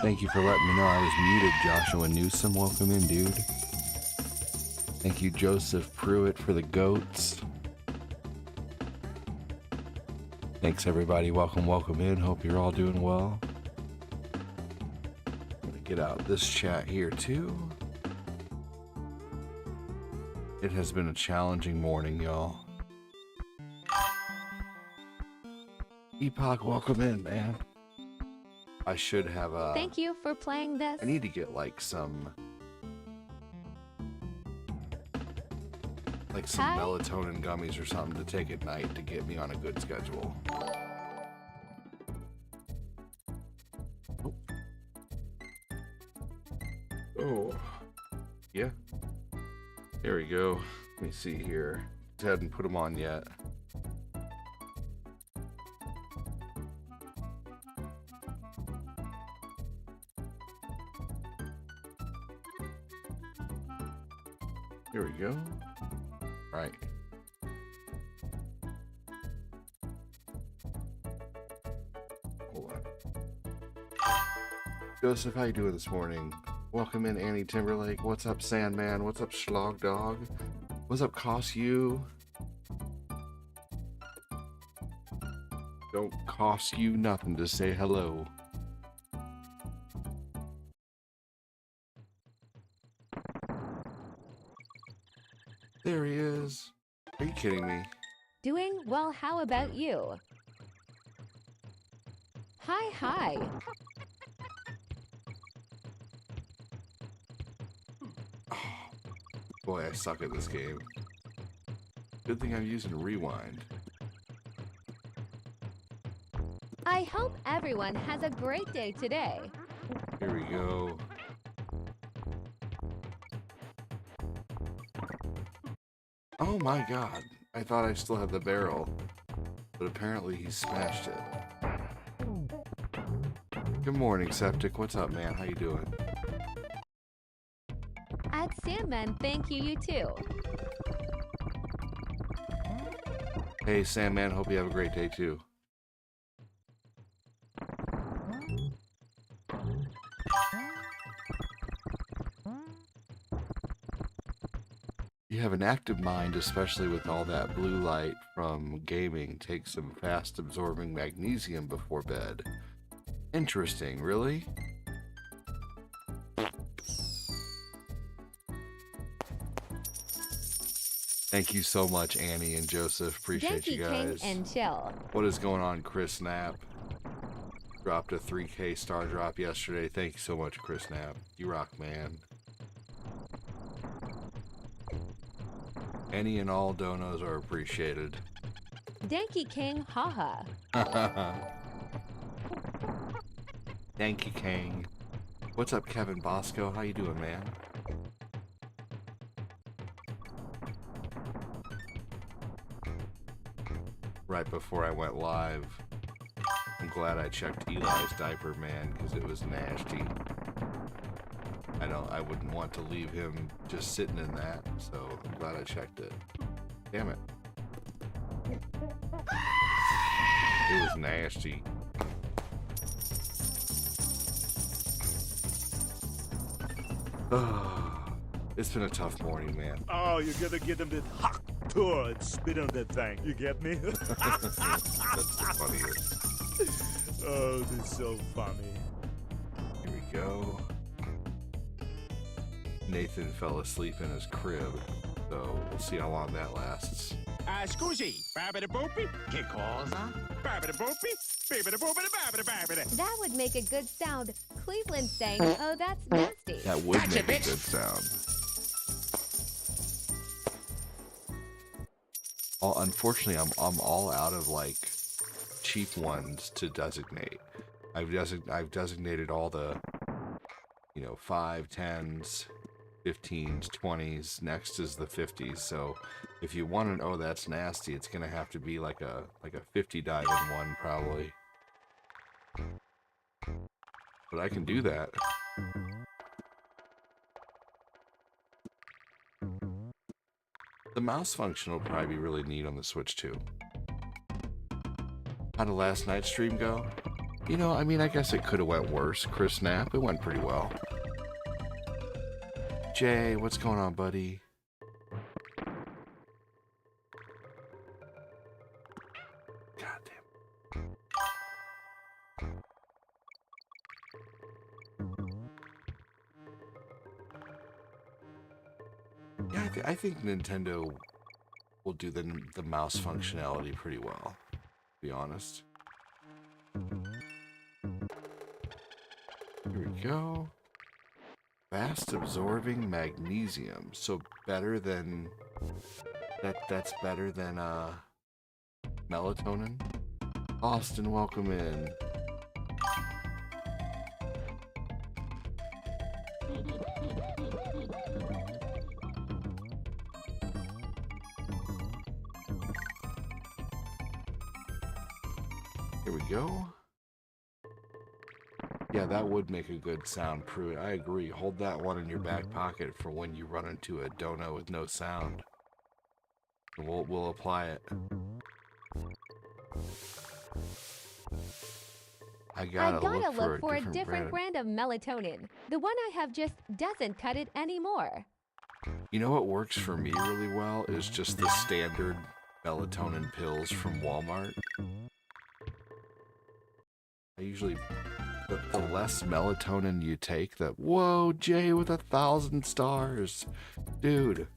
Thank you for letting me know I was muted, Joshua Newsom. Welcome in, dude. Thank you, Joseph Pruitt, for the goats. Thanks, everybody. Welcome in. Hope you're all doing well. I'm gonna get out this chat here, too. It has been a challenging morning, y'all. Epoch, welcome in, man. I should have a... Thank you for playing this. I need to get like some melatonin gummies or something to take at night to get me on a good schedule. Oh, yeah. There we go. Let me see here. Just hadn't put them on yet. Here we go. Right. Hold on. Joseph, how you doing this morning? Welcome in, Annie Timberlake. What's up, Sandman? What's up, Schlog Dog? What's up, Cost You? Don't cost you nothing to say hello. There he is. Are you kidding me? Doing well, how about you? Hi. Oh, boy, I suck at this game. Good thing I'm using rewind. I hope everyone has a great day today. Here we go. Oh my god. I thought I still had the barrel. But apparently he smashed it. Good morning, Septic. What's up, man? How you doing? At Sandman, thank you, you too. Hey, Sandman. Hope you have a great day, too. You have an active mind, especially with all that blue light from gaming. Take some fast-absorbing magnesium before bed. Interesting, really? Thank you so much, Annie and Joseph. Appreciate you guys. King and chill. What is going on, Chris Knapp? Dropped a 3K star drop yesterday. Thank you so much, Chris Knapp. You rock, man. Any and all donos are appreciated. Danky King, haha. Thank you, King. What's up, Kevin Bosco? How you doing, man? Right before I went live, I'm glad I checked Eli's diaper, man, because it was nasty. I wouldn't want to leave him just sitting in that, so I'm glad I checked it. Damn it. It was nasty. It's been a tough morning, man. Oh, you gotta get him that hot tour and spit on that thing. You get me? That's the funniest. Oh, this is so funny. Here we go. Nathan fell asleep in his crib, so we'll see how long that lasts. Scusi, babbity boopy, che cosa? Babbity boopy, babbity boopity, babbity babbity. That would make a good sound. Cleveland saying, oh, that's nasty. That would Gotcha, make a bitch. good sound. Unfortunately, I'm all out of like cheap ones to designate. I've designated all the 5, 10s, 15s, 20s. Next is the 50s. So if you want to know that's nasty, it's gonna have to be like a 50 diamond one probably. But I can do that. The mouse function will probably be really neat on the Switch too. How did last night's stream go? You know, I mean, I guess it could have went worse. Chris Snap, it went pretty well. Jay, what's going on, buddy? God damn. Yeah, I think Nintendo will do the mouse functionality pretty well, to be honest. Here we go. Fast absorbing magnesium. So better than that's better than melatonin. Austin, welcome in. Here we go. Yeah, that would make a good sound, Pruitt. I agree. Hold that one in your back pocket for when you run into a dono with no sound. We'll apply it. I gotta look for a different brand of melatonin. The one I have just doesn't cut it anymore. You know what works for me really well is just the standard melatonin pills from Walmart. I usually, the less melatonin you take, whoa, Jay with 1,000 stars. Dude,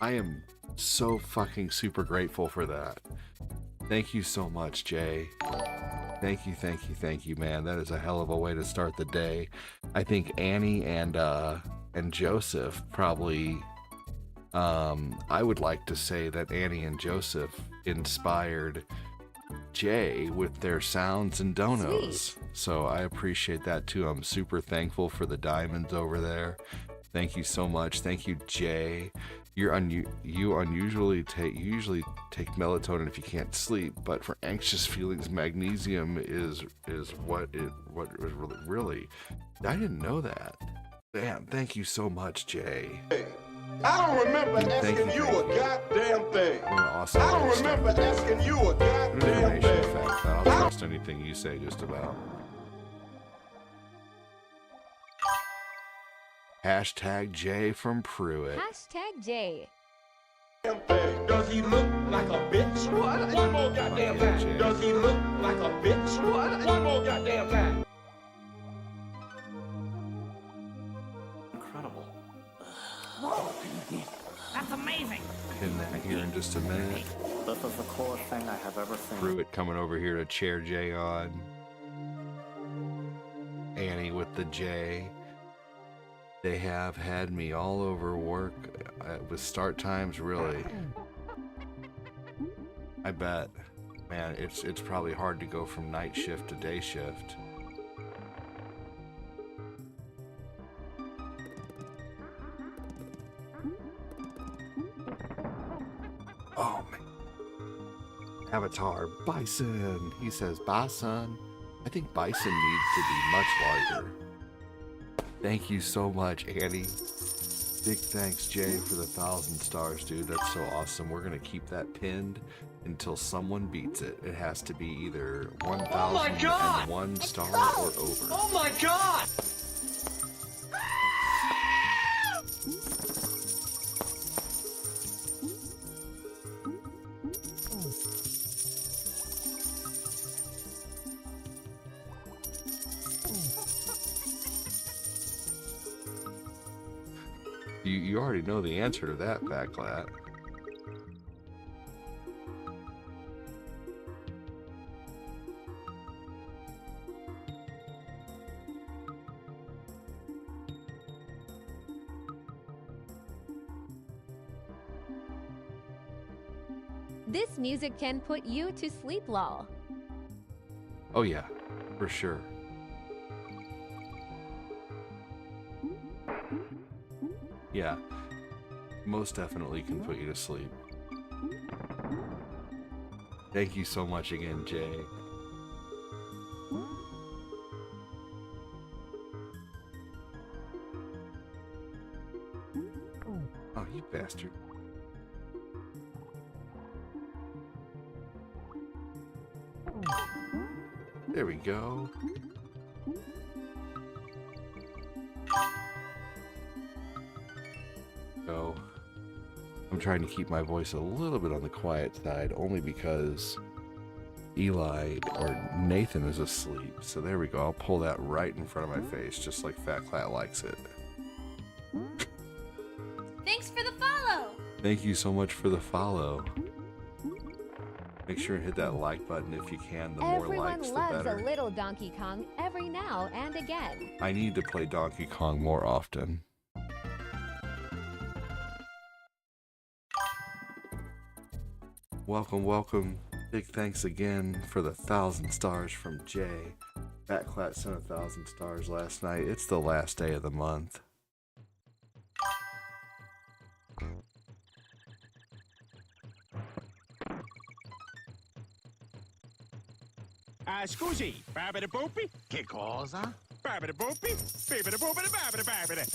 I am so fucking super grateful for that. Thank you so much, Jay. Thank you, man. That is a hell of a way to start the day. I think Annie and Joseph probably, I would like to say that Annie and Joseph inspired Jay with their sounds and donos. Sweet. So I appreciate that too. I'm super thankful for the diamonds over there. Thank you so much. Thank you, Jay. You usually take melatonin if you can't sleep, but for anxious feelings, magnesium is what really. I didn't know that. Damn, thank you so much, Jay. I don't remember asking you a goddamn thing. I don't remember asking you a goddamn thing. I'll trust anything you say just about. Hashtag Jay from Pruitt. Hashtag J. Does he look like a bitch? What? One more goddamn time. Does he look like a bitch? What? One more goddamn time. Incredible. That's amazing. In that here in just a minute. This is the coolest thing I have ever seen. Pruitt coming over here to cheer Jay on. Annie with the J. They have had me all over work with start times, really. I bet. Man, it's probably hard to go from night shift to day shift. Oh, man. Avatar, Bison. He says, Bison. I think Bison needs to be much larger. Thank you so much, Annie. Big thanks, Jay, for the 1,000 stars, dude. That's so awesome. We're going to keep that pinned until someone beats it. It has to be either 1,001 star or over. Oh my god! You already know the answer to that, Backlat. This music can put you to sleep, lol. Oh yeah, for sure. Yeah, most definitely can put you to sleep. Thank you so much again, Jay. Oh, you bastard. There we go. So, I'm trying to keep my voice a little bit on the quiet side, only because Eli or Nathan is asleep. So there we go. I'll pull that right in front of my face, just like Fat Clat likes it. Thanks for the follow. Thank you so much for the follow. Make sure and hit that like button if you can. The more Everyone likes, the loves better. a little Donkey Kong every now and again. I need to play Donkey Kong more often. Welcome, welcome. Big thanks again for the 1,000 stars from Jay. Fat Clat sent 1,000 stars last night. It's the last day of the month. Scusi, babidi boopy, che cosa? Babidi boopy, babidi boopity, babidi babidi.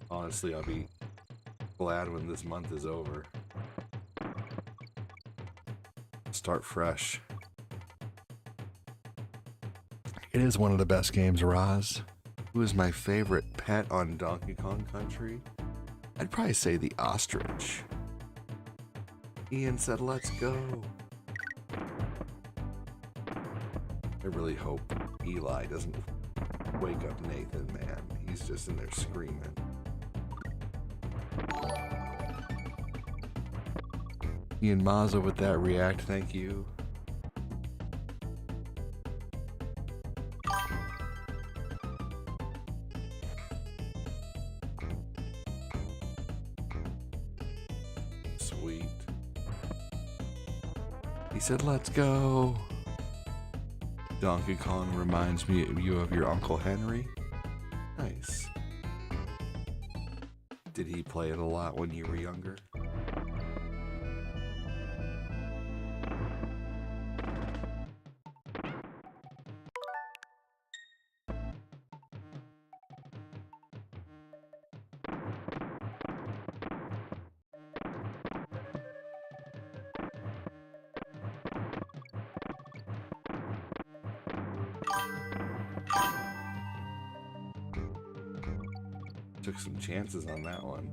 Honestly, I'll be glad when this month is over. Start fresh. It is one of the best games, Roz. Who is my favorite pet on Donkey Kong Country? I'd probably say the ostrich. Ian said, let's go. I really hope Eli doesn't wake up Nathan, man. He's just in there screaming. Ian Mazza with that react, thank you. Sweet. He said, let's go. Donkey Kong reminds me of you of your Uncle Henry. Nice. Did he play it a lot when you were younger? Took some chances on that one.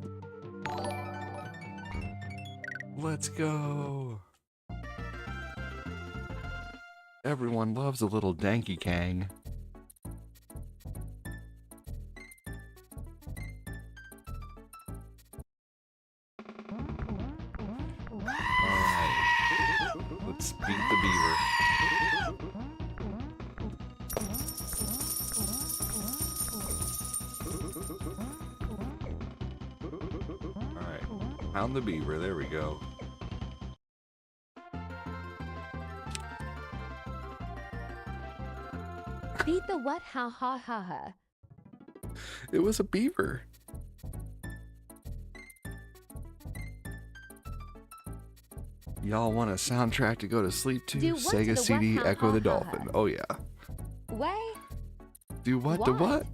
Let's go. Everyone loves a little Danky Kang. Alright. Let's beat the beaver. Pound the beaver, there we go. Beat the what? Ha ha ha ha. It was a beaver. Y'all want a soundtrack to go to sleep to? Do what to Sega the CD what? Ha, Echo ha, the ha, Dolphin. ha. Oh yeah. Way? Do what to what?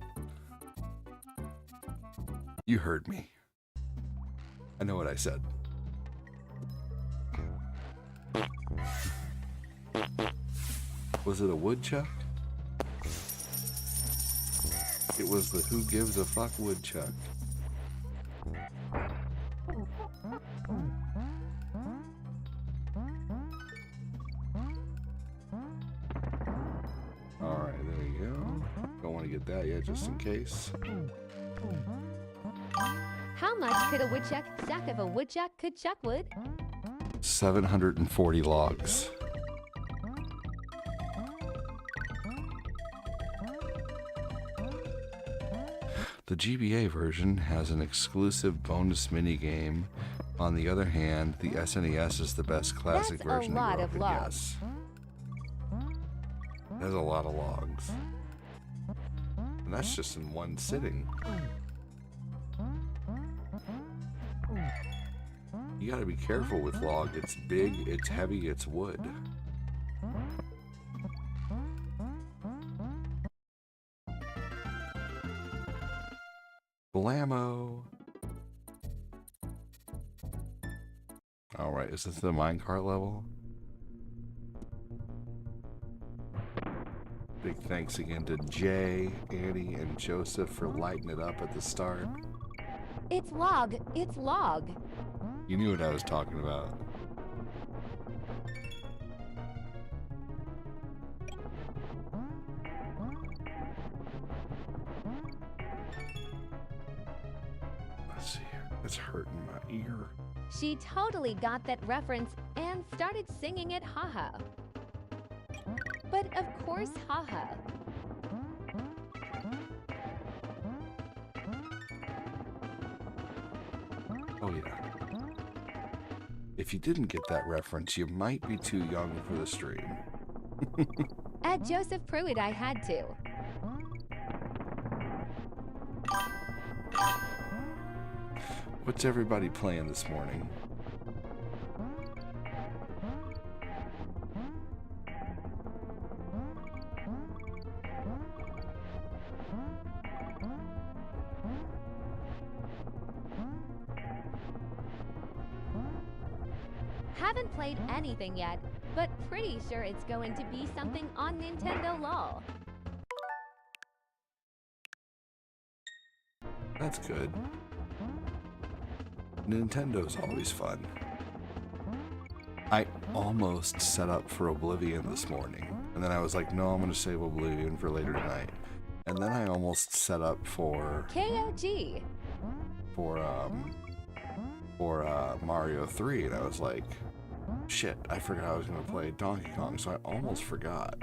You heard me. I know what I said. Was it a woodchuck? It was the Who Gives a Fuck woodchuck. Alright, there you go. Don't want to get that yet, just in case. How much could a woodchuck suck if a woodchuck could chuck wood? 740 logs. The GBA version has an exclusive bonus minigame. On the other hand, the SNES is the best classic That's a version to lot grow of up in, logs. yes. There's a lot of logs. And that's just in one sitting. You gotta be careful with log. It's big, it's heavy, it's wood. Blammo. Alright, is this the minecart level? Big thanks again to Jay, Annie, and Joseph for lighting it up at the start. It's log. It's log. You knew what I was talking about. Let's see here. It's hurting my ear. She totally got that reference and started singing it haha. But of course haha. Oh yeah. If you didn't get that reference, you might be too young for the stream. At Joseph Pruitt I had to. What's everybody playing this morning? Haven't played anything yet, but pretty sure it's going to be something on Nintendo LOL. That's good. Nintendo's always fun. I almost set up for Oblivion this morning, and then I was like, no, I'm going to save Oblivion for later tonight. And then I almost set up for KOG. for Mario 3, and I was like, shit, I forgot I was going to play Donkey Kong, so I almost forgot.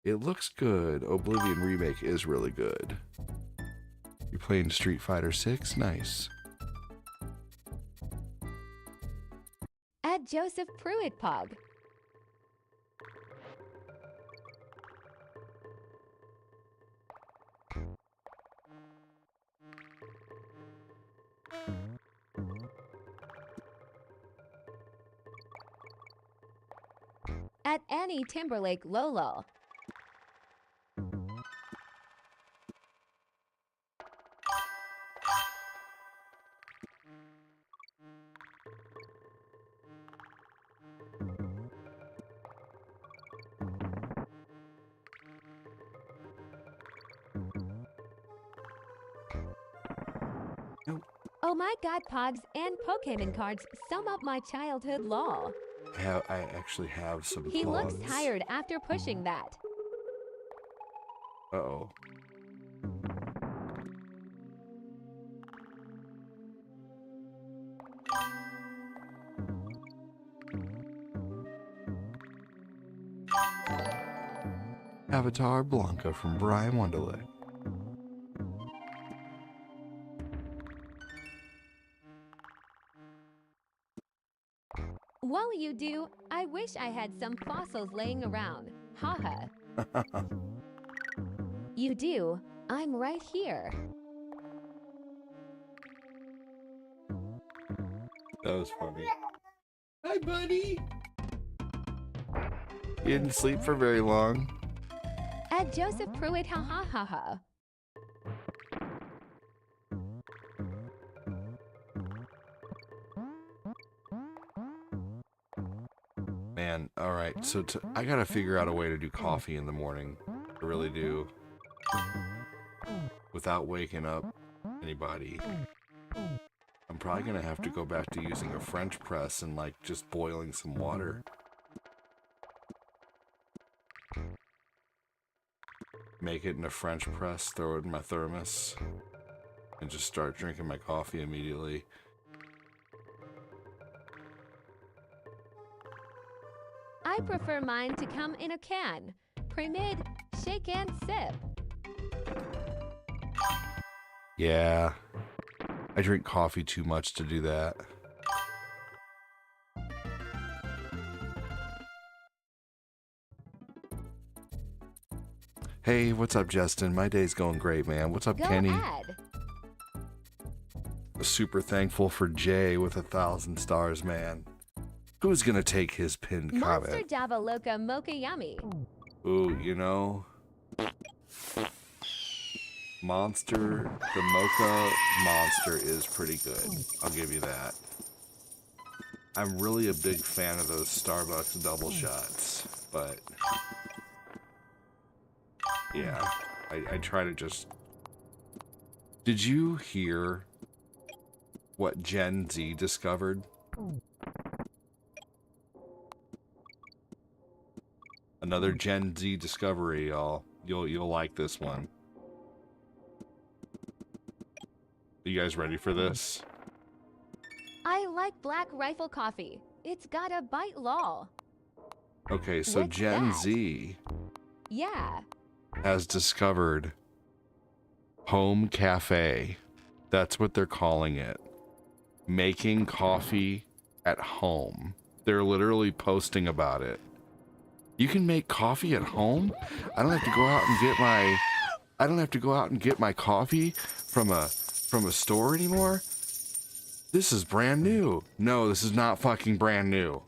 It looks good. Oblivion Remake is really good. You're playing Street Fighter 6? Nice. At Joseph Pruitt Pog. At Annie Timberlake Lolo. Oh my god, Pogs and Pokemon cards sum up my childhood lol. I actually have some He looks plugs. tired after pushing that. Uh-oh. Avatar Blanca from Brian Wonderlick. While you do, I wish I had some fossils laying around. Haha. You do. I'm right here. That was funny. Hi, buddy. You didn't sleep for very long. At Joseph Pruitt ha ha ha ha. Man, alright, so I gotta figure out a way to do coffee in the morning. I really do. Without waking up anybody. I'm probably gonna have to go back to using a French press and like just boiling some water. Make it in a French press, throw it in my thermos, and just start drinking my coffee immediately. I prefer mine to come in a can. Pre-made, shake and sip. Yeah, I drink coffee too much to do that. Hey, what's up, Justin? My day's going great, man. What's up, Go Kenny? Ed. Super thankful for Jay with 1,000 stars, man. Who's gonna take his pinned Monster comment? Java Loca Mocha Yummy. Ooh, you know, Monster, the Mocha Monster is pretty good. I'll give you that. I'm really a big fan of those Starbucks double shots, but yeah, I try to just... Did you hear what Gen Z discovered? Another Gen Z discovery, y'all. You'll like this one. Are you guys ready for this? I like Black Rifle coffee. It's got a bite law. Okay, so What's Gen that? Z Yeah. has discovered home cafe. That's what they're calling it. Making coffee at home. They're literally posting about it. You can make coffee at home? I don't have to go out and get my coffee from a store anymore? This is brand new. No, this is not fucking brand new.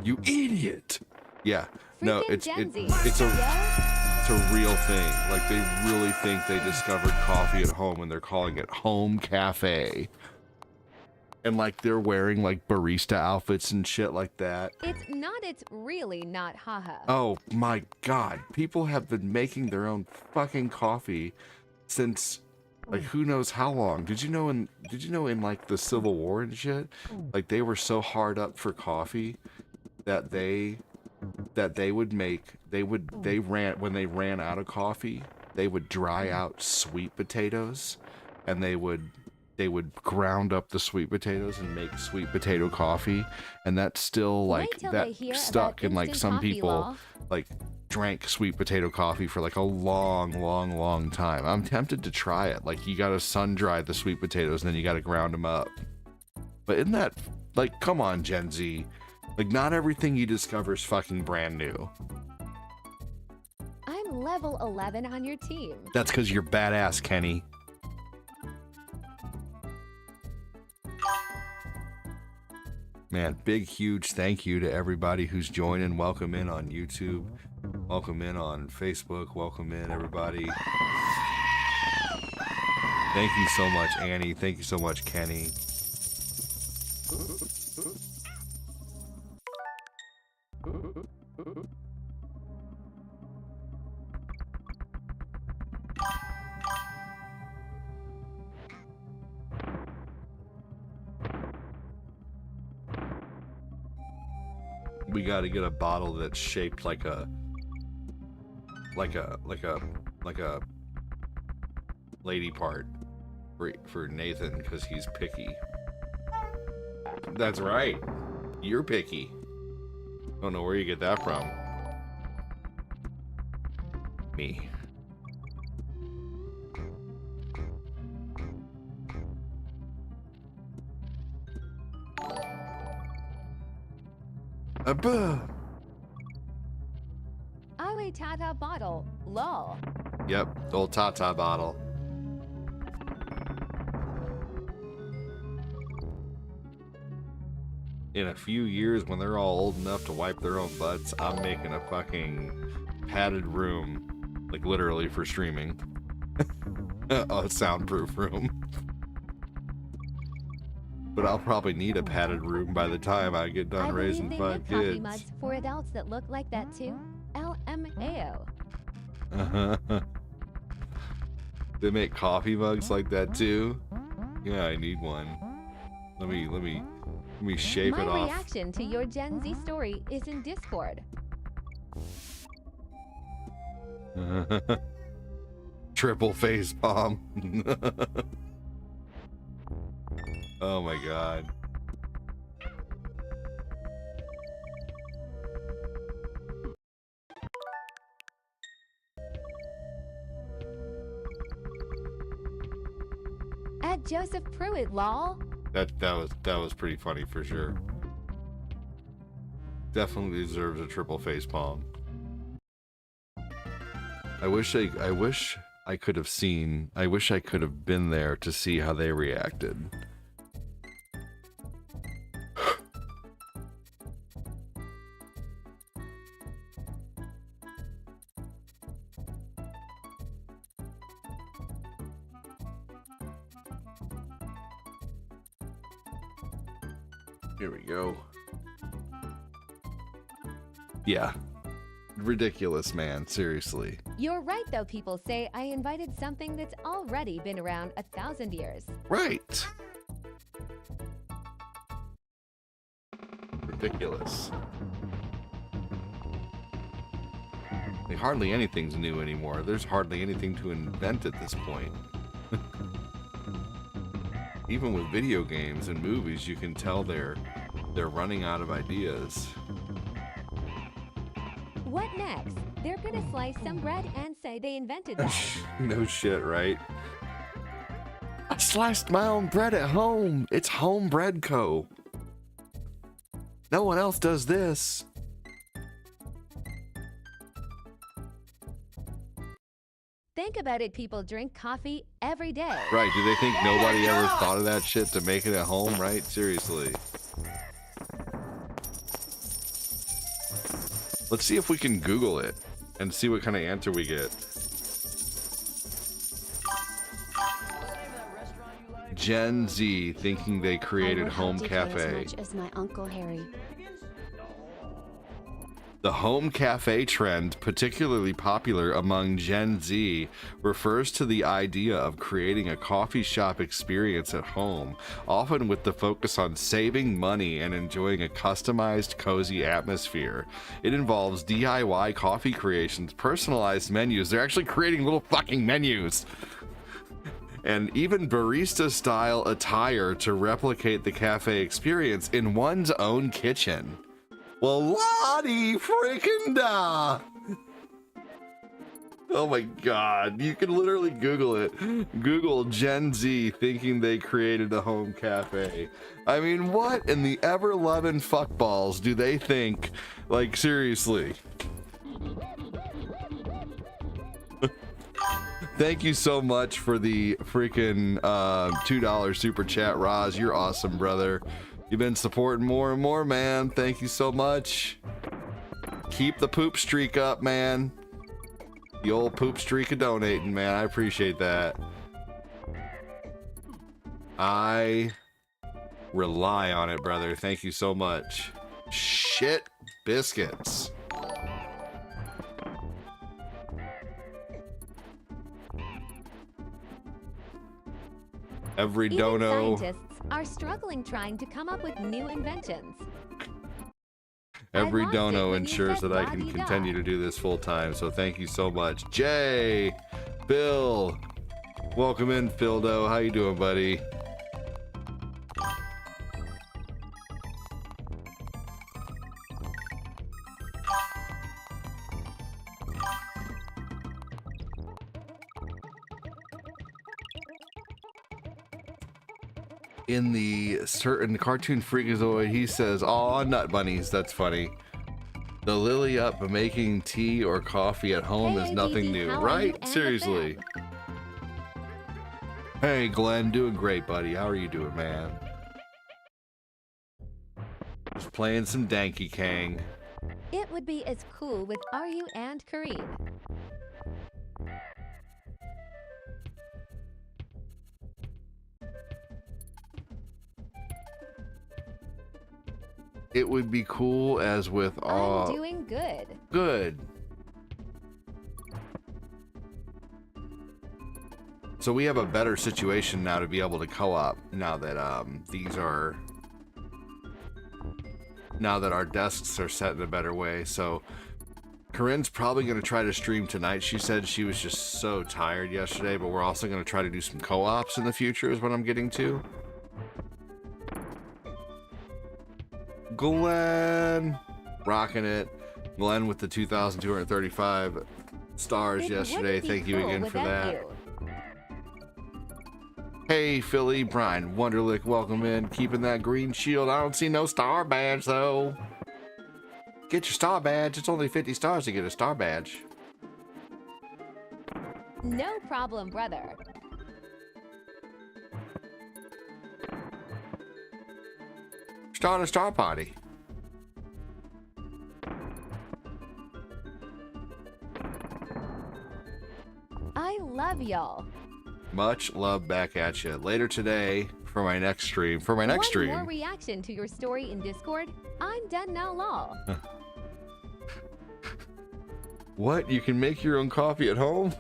You idiot. Yeah. No, Freaking Gen Z. it's a Yeah? real thing. Like, they really think they discovered coffee at home and they're calling it home cafe. And like they're wearing like barista outfits and shit like that. It's really not, haha. Oh my god. People have been making their own fucking coffee since like who knows how long. Did you know in like the Civil War and shit? Like they were so hard up for coffee that they when they ran out of coffee, they would dry out sweet potatoes and they would ground up the sweet potatoes and make sweet potato coffee, and that's still like Wait till that they hear stuck about and like instant some coffee people law. like drank sweet potato coffee for like a long time. I'm tempted to try it. Like you gotta sun dry the sweet potatoes and then you gotta ground them up. But isn't that like, come on, Gen Z, like not everything you discover is fucking brand new. I'm level 11 on your team. That's because you're badass, Kenny. Man, big, huge thank you to everybody who's joining. Welcome in on YouTube. Welcome in on Facebook. Welcome in, everybody. Thank you so much, Annie. Thank you so much, Kenny. We got to get a bottle that's shaped like a lady part for Nathan because he's picky. That's right. You're picky. Don't know where you get that from. Me. Awe Tata bottle. Lol. Yep, the old Tata bottle. In a few years, when they're all old enough to wipe their own butts, I'm making a fucking padded room, like literally for streaming. A soundproof room. But I'll probably need a padded room by the time I get done I believe raising they 5 make coffee kids. mugs for adults that look like that too. LMAO. They make coffee mugs like that too? Yeah, I need one. Let me shape My it off. reaction to your Gen Z story is in Discord. Triple face palm. Oh my god. At Joseph Pruitt, lol. That was pretty funny for sure. Definitely deserves a triple face palm. I wish I could have seen. I wish I could have been there to see how they reacted. Here we go. Yeah. Ridiculous, man. Seriously. You're right, though. People say I invited something that's already been around 1,000 years. Right. Ridiculous. Like, hardly anything's new anymore. There's hardly anything to invent at this point. Even with video games and movies, you can tell they're running out of ideas. What next? They're gonna slice some bread and say they invented that. No shit, right? I sliced my own bread at home. It's Home Bread Co. No one else does this. Think about it, people drink coffee every day. Right, do they think nobody ever thought of that shit to make it at home, right? Seriously. Let's see if we can Google it and see what kind of answer we get. Gen Z thinking they created Home Cafe. As much as my Uncle Harry. The home cafe trend, particularly popular among Gen Z, refers to the idea of creating a coffee shop experience at home, often with the focus on saving money and enjoying a customized, cozy atmosphere. It involves DIY coffee creations, personalized menus. They're actually creating little fucking menus. And even barista-style attire to replicate the cafe experience in one's own kitchen. Well, Lottie freaking da! Oh my god, you can literally Google it. Google Gen Z thinking they created a home cafe. I mean, what in the ever-loving fuckballs do they think? Like, seriously. Thank you so much for the freaking $2 super chat, Roz. You're awesome, brother. You've been supporting more and more, man. Thank you so much. Keep the poop streak up, man. The old poop streak of donating, man. I appreciate that. I rely on it, brother. Thank you so much. Shit biscuits. Every Even dono. scientists are struggling trying to come up with new inventions. Every I lost it dono when you ensures said that I can la-di-da. continue to do this full time. So thank you so much. Jay, Bill, welcome in, Phildo. How you doing, buddy? In the certain cartoon freakazoid, he says, "Aw, nut bunnies." That's funny. The lily up making tea or coffee at home Hey, is nothing ADD, new, how are you right? and the Seriously. Hey, Glenn, doing great, buddy. How are you doing, man? Just playing some Danky Kang. It would be as cool with Aryu and Kareem. It would be cool as with all. I'm doing good. Good. So we have a better situation now to be able to co-op now that now that our desks are set in a better way. So Corinne's probably going to try to stream tonight. She said she was just so tired yesterday, but we're also going to try to do some co-ops in the future is what I'm getting to. Glenn, rocking it. Glenn with the 2,235 stars It yesterday. wouldn't be Thank you cool again for without that. you. Hey, Philly, Brian Wonderlick, welcome in. Keeping that green shield. I don't see no star badge, though. Get your star badge. It's only 50 stars to get a star badge. No problem, brother. Start a star party. I love y'all. Much love back at you. Later today, for my next stream. For my next One more stream. reaction to your story in Discord. I'm done now, lol. What? You can make your own coffee at home?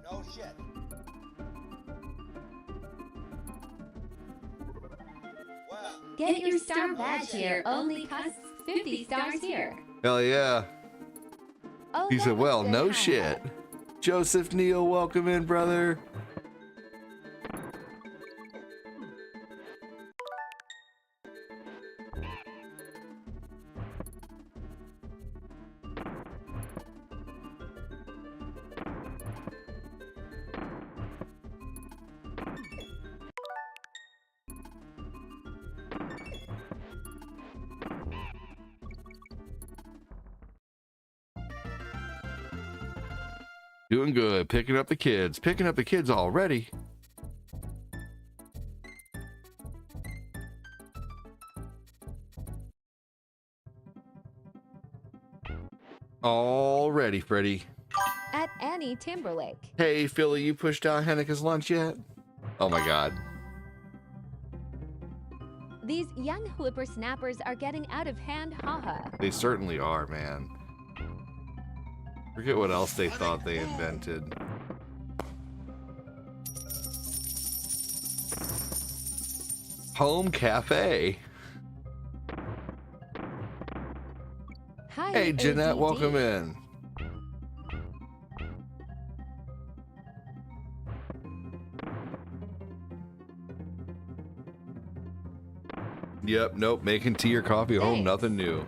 No shit. Well, Get your star badge here. Only costs 50 stars here. Hell yeah. Oh, He that said, was well, good, no haha. shit. Joseph Neal, welcome in, brother. Doing good. Picking up the kids. Picking up the kids already. Already, Freddy. At Annie Timberlake. Hey, Philly, you pushed out Henneke's lunch yet? Oh my god. These young whippersnappers are getting out of hand, haha. They certainly are, man. Forget what else they thought they invented. Home cafe. Hi, Hey, Jeanette, ADD. welcome in. Yep, nope, making tea or coffee at home, Thanks. nothing new.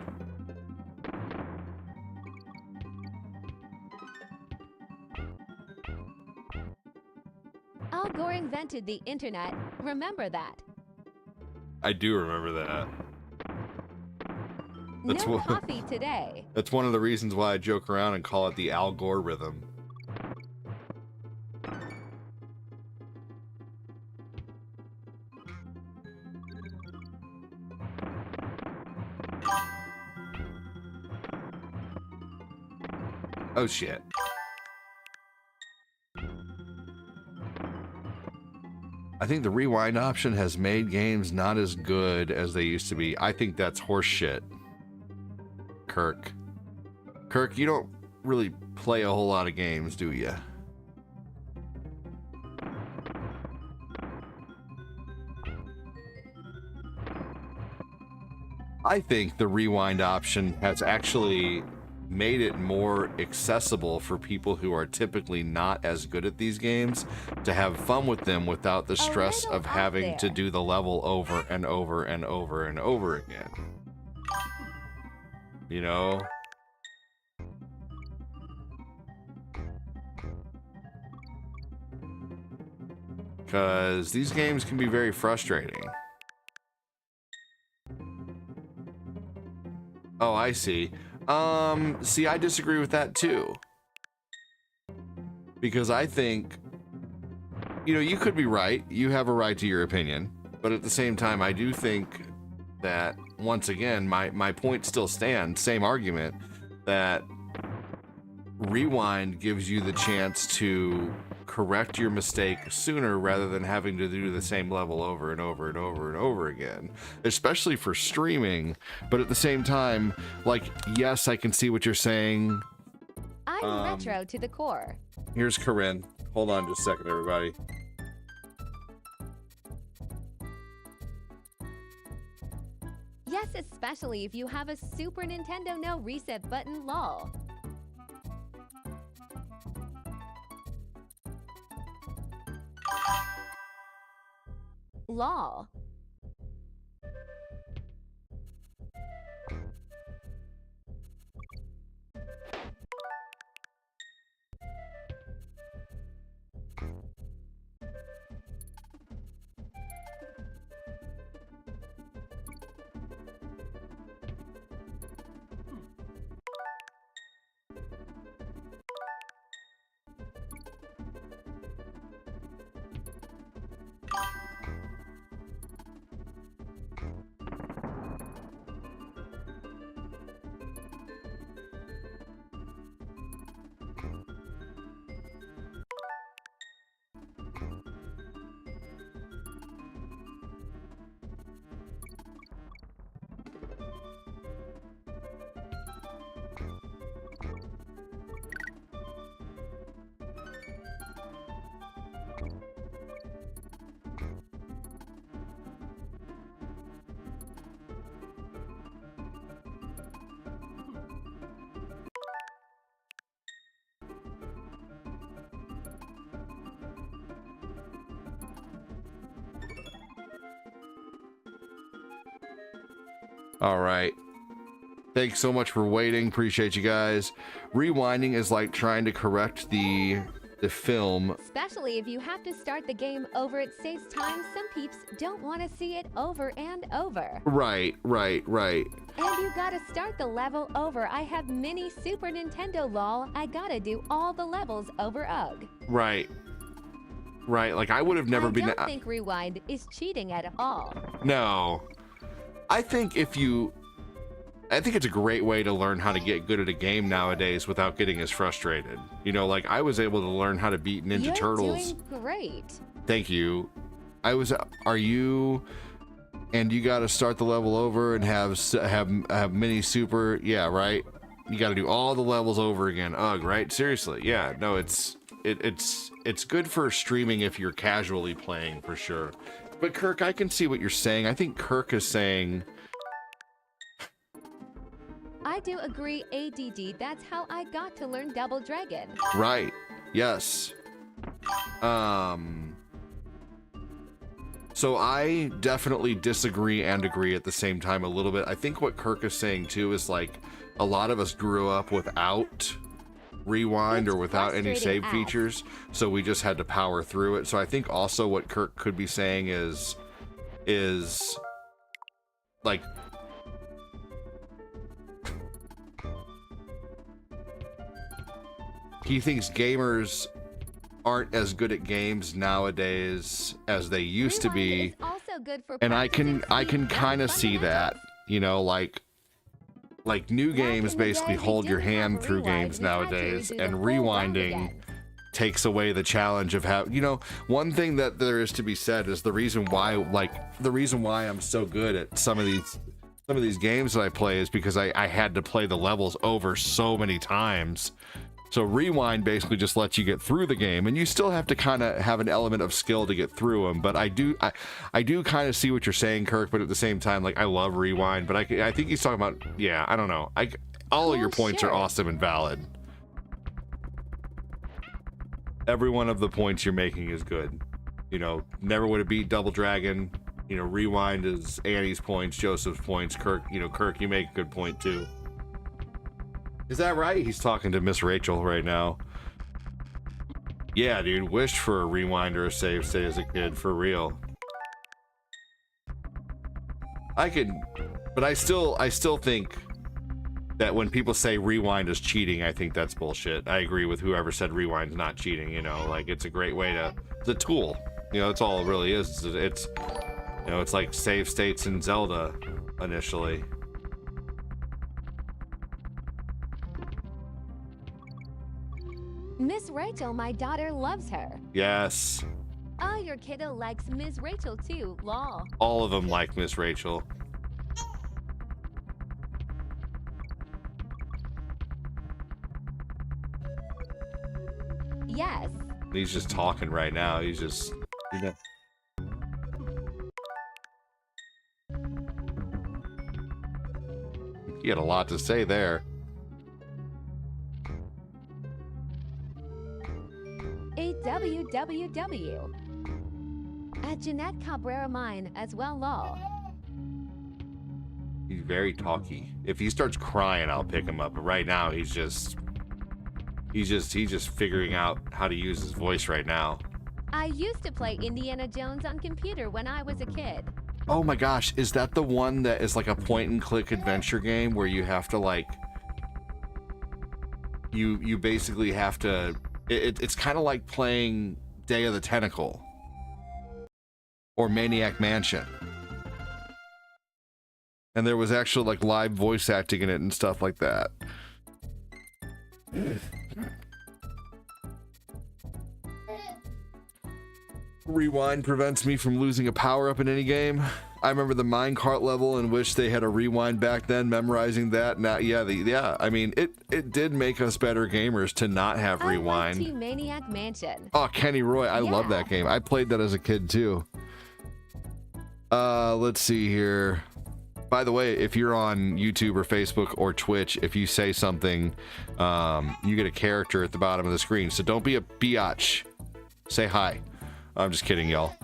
Al Gore invented the internet. Remember that. I do remember that. That's No what- coffee today. That's one of the reasons why I joke around and call it the Al Gore rhythm. Oh shit. I think the rewind option has made games not as good as they used to be. I think that's horseshit. Kirk. Kirk, you don't really play a whole lot of games, do you? I think the rewind option has actually made it more accessible for people who are typically not as good at these games to have fun with them without the stress little of out having to there. do the level over and over and over and over again. You know? Because these games can be very frustrating. Oh, I see. See, I disagree with that too. Because I think, you know, you could be right. You have a right to your opinion. But at the same time, I do think that, once again, my point still stands. Same argument, that rewind gives you the chance to correct your mistake sooner rather than having to do the same level over and over and over and over again, especially for streaming. But at the same time, like, yes, I can see what you're saying. I'm retro to the core. Here's Corinne. Hold on just a second, everybody. Yes, especially if you have a Super Nintendo no reset button, lol. Lol. All right. Thanks so much for waiting. Appreciate you guys. Rewinding is like trying to correct the film. Especially if you have to start the game over, it saves time. Some peeps don't want to see it over and over. Right. And you gotta start the level over. I have mini Super Nintendo lol. I gotta do all the levels over ugh. Right. Like I would have never been. I don't think rewind is cheating at all. No. I think it's a great way to learn how to get good at a game nowadays without getting as frustrated. You know, like I was able to learn how to beat Ninja You're Turtles. Doing great. Thank you. Are you? And you got to start the level over and have mini super. Yeah, right. You got to do all the levels over again. Ugh, right? Seriously. Yeah. No, it's good for streaming if you're casually playing for sure. But Kirk, I can see what you're saying. I think Kirk is saying. I do agree, ADD. That's how I got to learn Double Dragon. Right. Yes. So I definitely disagree and agree at the same time a little bit. I think what Kirk is saying too is like a lot of us grew up without rewind or without any save features, so we just had to power through it. So I think also what Kirk could be saying is like he thinks gamers aren't as good at games nowadays as they used to be, and I can kind of see that, you know, like new games basically hold your hand through games nowadays, and rewinding takes away the challenge of how, you know, one thing that there is to be said is the reason why I'm so good at some of these games that I play is because I had to play the levels over so many times. So rewind basically just lets you get through the game, and you still have to kind of have an element of skill to get through them. But I do kind of see what you're saying, Kirk. But at the same time, like I love rewind, but I think he's talking about, yeah, I don't know. All of your points are awesome and valid. Every one of the points you're making is good. You know, never would have beat Double Dragon. You know, rewind is Annie's points, Joseph's points. Kirk, you make a good point too. Is that right? He's talking to Miss Rachel right now. Yeah, dude, wished for a rewind or a save state as a kid, for real. But I still think that when people say rewind is cheating, I think that's bullshit. I agree with whoever said rewind's not cheating, you know, like it's a great way it's a tool. You know, that's all it really is. It's you know, it's like save states in Zelda initially. Miss Rachel, my daughter, loves her. Yes. Oh, your kiddo likes Miss Rachel too, lol. All of them like Miss Rachel. Yes. He's just talking right now. He's just, you know. He had a lot to say there. AWWW. At Jeanette Cabrera mine as well, lol. He's very talky. If he starts crying, I'll pick him up. But right now, he's just figuring out how to use his voice right now. I used to play Indiana Jones on computer when I was a kid. Oh my gosh, is that the one that is like a point-and-click adventure game where you have to like... You basically have to... It's kind of like playing Day of the Tentacle. Or Maniac Mansion. And there was actual like live voice acting in it and stuff like that. Rewind prevents me from losing a power-up in any game. I remember the minecart level and wish they had a rewind back then, memorizing that. Now, yeah, I mean, it did make us better gamers to not have rewind. I love Maniac Mansion. Oh, Kenny Roy, I love that game. I played that as a kid too. Let's see here. By the way, if you're on YouTube or Facebook or Twitch, if you say something, you get a character at the bottom of the screen. So don't be a biatch. Say hi. I'm just kidding, y'all.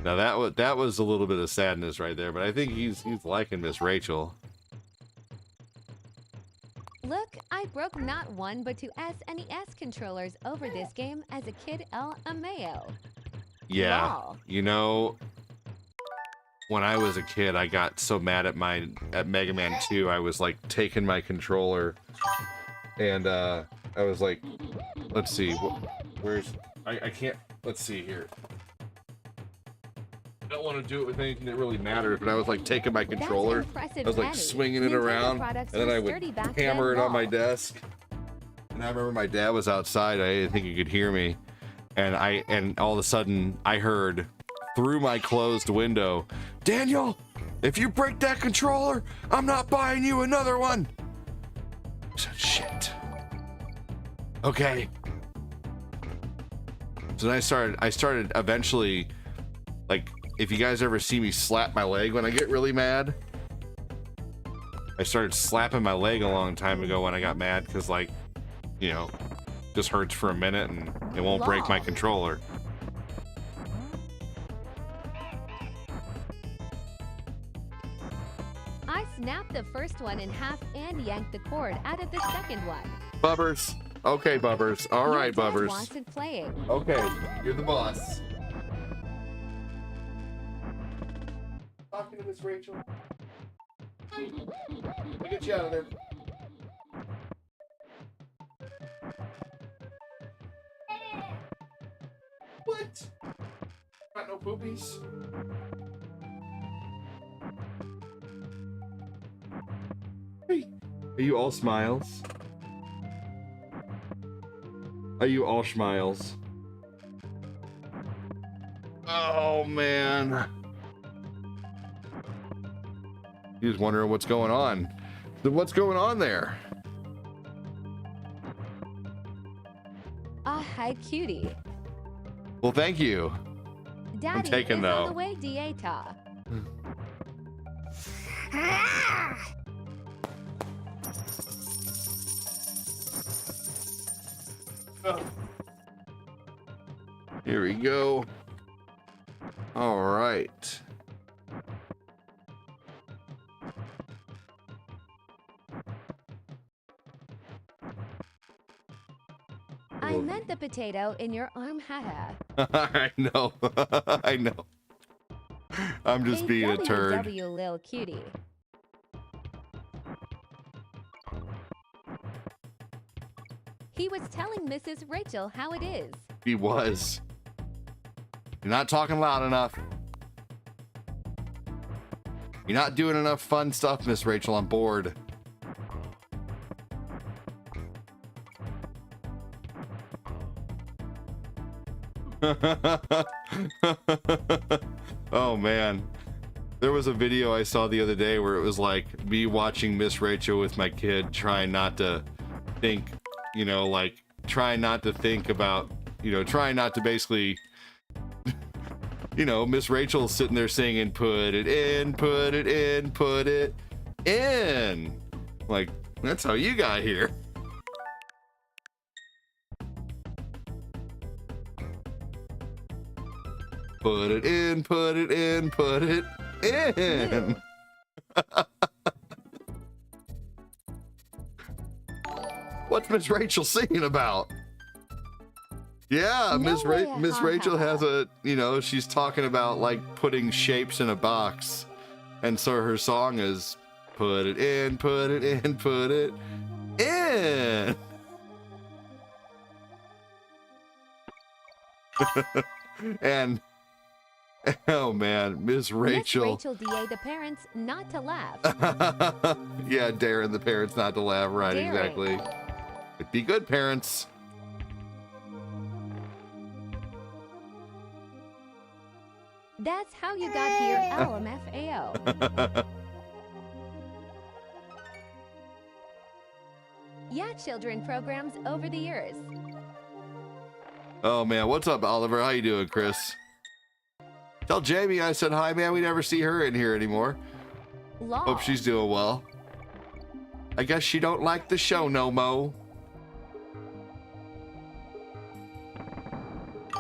Now that was a little bit of sadness right there, but I think he's liking Miss Rachel. Look, I broke not one but two SNES controllers over this game as a kid LMAO. Yeah, Wow. you know, when I was a kid, I got so mad at Mega Man 2. I was like taking my controller, and I was like, let's see, where's I can't. Let's see here. I don't want to do it with anything that really matters, but I was like taking my controller, I was like swinging it around, and then I would hammer it on my desk. And I remember my dad was outside. I didn't think he could hear me, and all of a sudden I heard through my closed window, "Daniel, if you break that controller, I'm not buying you another one." I said, "Shit." Okay. So then I started eventually, like, if you guys ever see me slap my leg when I get really mad, I started slapping my leg a long time ago when I got mad, because, like, you know, just hurts for a minute and it won't break my controller. I snapped the first one in half and yanked the cord out of the second one. Bubbers. Okay, Bubbers. All right, Your dad Bubbers. wanted playing. Okay, you're the boss. Talking to Miss Rachel. I'll get you out of there. What? Got no poopies? Hey, are you all smiles? Are you all smiles? Oh, man. He was wondering what's going on. What's going on there? Ah, hi, cutie. Well, thank you. Daddy taking is though. on the way, Dieta. Here we go. All right. I meant the potato in your arm haha. I know. I know. I'm just being a turd. WW, lil cutie. He was telling Mrs. Rachel how it is. He was. You're not talking loud enough. You're not doing enough fun stuff, Miss Rachel. I'm bored. Oh man, there was a video I saw the other day where it was like me watching Miss Rachel with my kid, trying not to think, you know, like trying not to think about, you know, trying not to basically, you know, Miss Rachel's sitting there singing, "Put it in, put it in, put it in." Like, that's how you got here. Put it in, put it in, put it in. What's Miss Rachel singing about? Yeah, No way, Miss Rachel haha. has a, you know, she's talking about like putting shapes in a box. And so her song is put it in, put it in, put it in. And oh man, Miss Rachel. Miss Rachel DA the parents not to laugh. Yeah, daring the parents not to laugh, right? Daring. Exactly. It'd be good, parents. That's how you got here, LMFAO. Yeah, children programs over the years. Oh man, what's up, Oliver? How you doing, Chris? Tell Jamie I said hi, man. We never see her in here anymore. Law. Hope she's doing well. I guess she don't like the show no mo.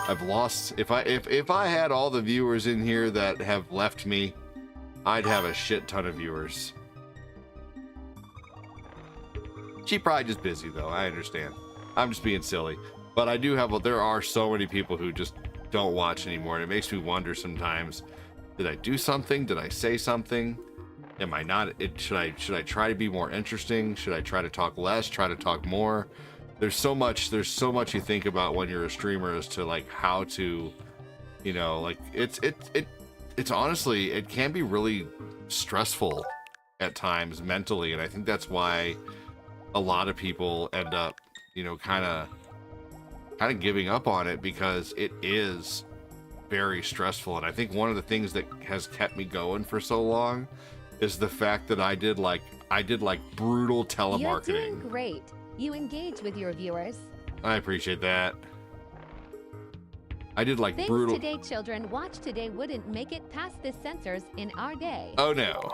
I've lost. If I had all the viewers in here that have left me, I'd have a shit ton of viewers. She's probably just busy though. I understand. I'm just being silly. But I do have. There are so many people who just don't watch anymore, and it makes me wonder sometimes. Did I do something? Did I say something? Am I not? Should I try to be more interesting? Should I try to talk less? Try to talk more? There's so much you think about when you're a streamer as to like how to, you know, like it's honestly, it can be really stressful at times mentally, and I think that's why a lot of people end up, you know, kind of giving up on it, because it is very stressful. And I think one of the things that has kept me going for so long is the fact that I did like brutal telemarketing. You're doing great. You engage with your viewers. I appreciate that. I did like Things brutal. today children watch today wouldn't make it past the censors in our day. Oh no.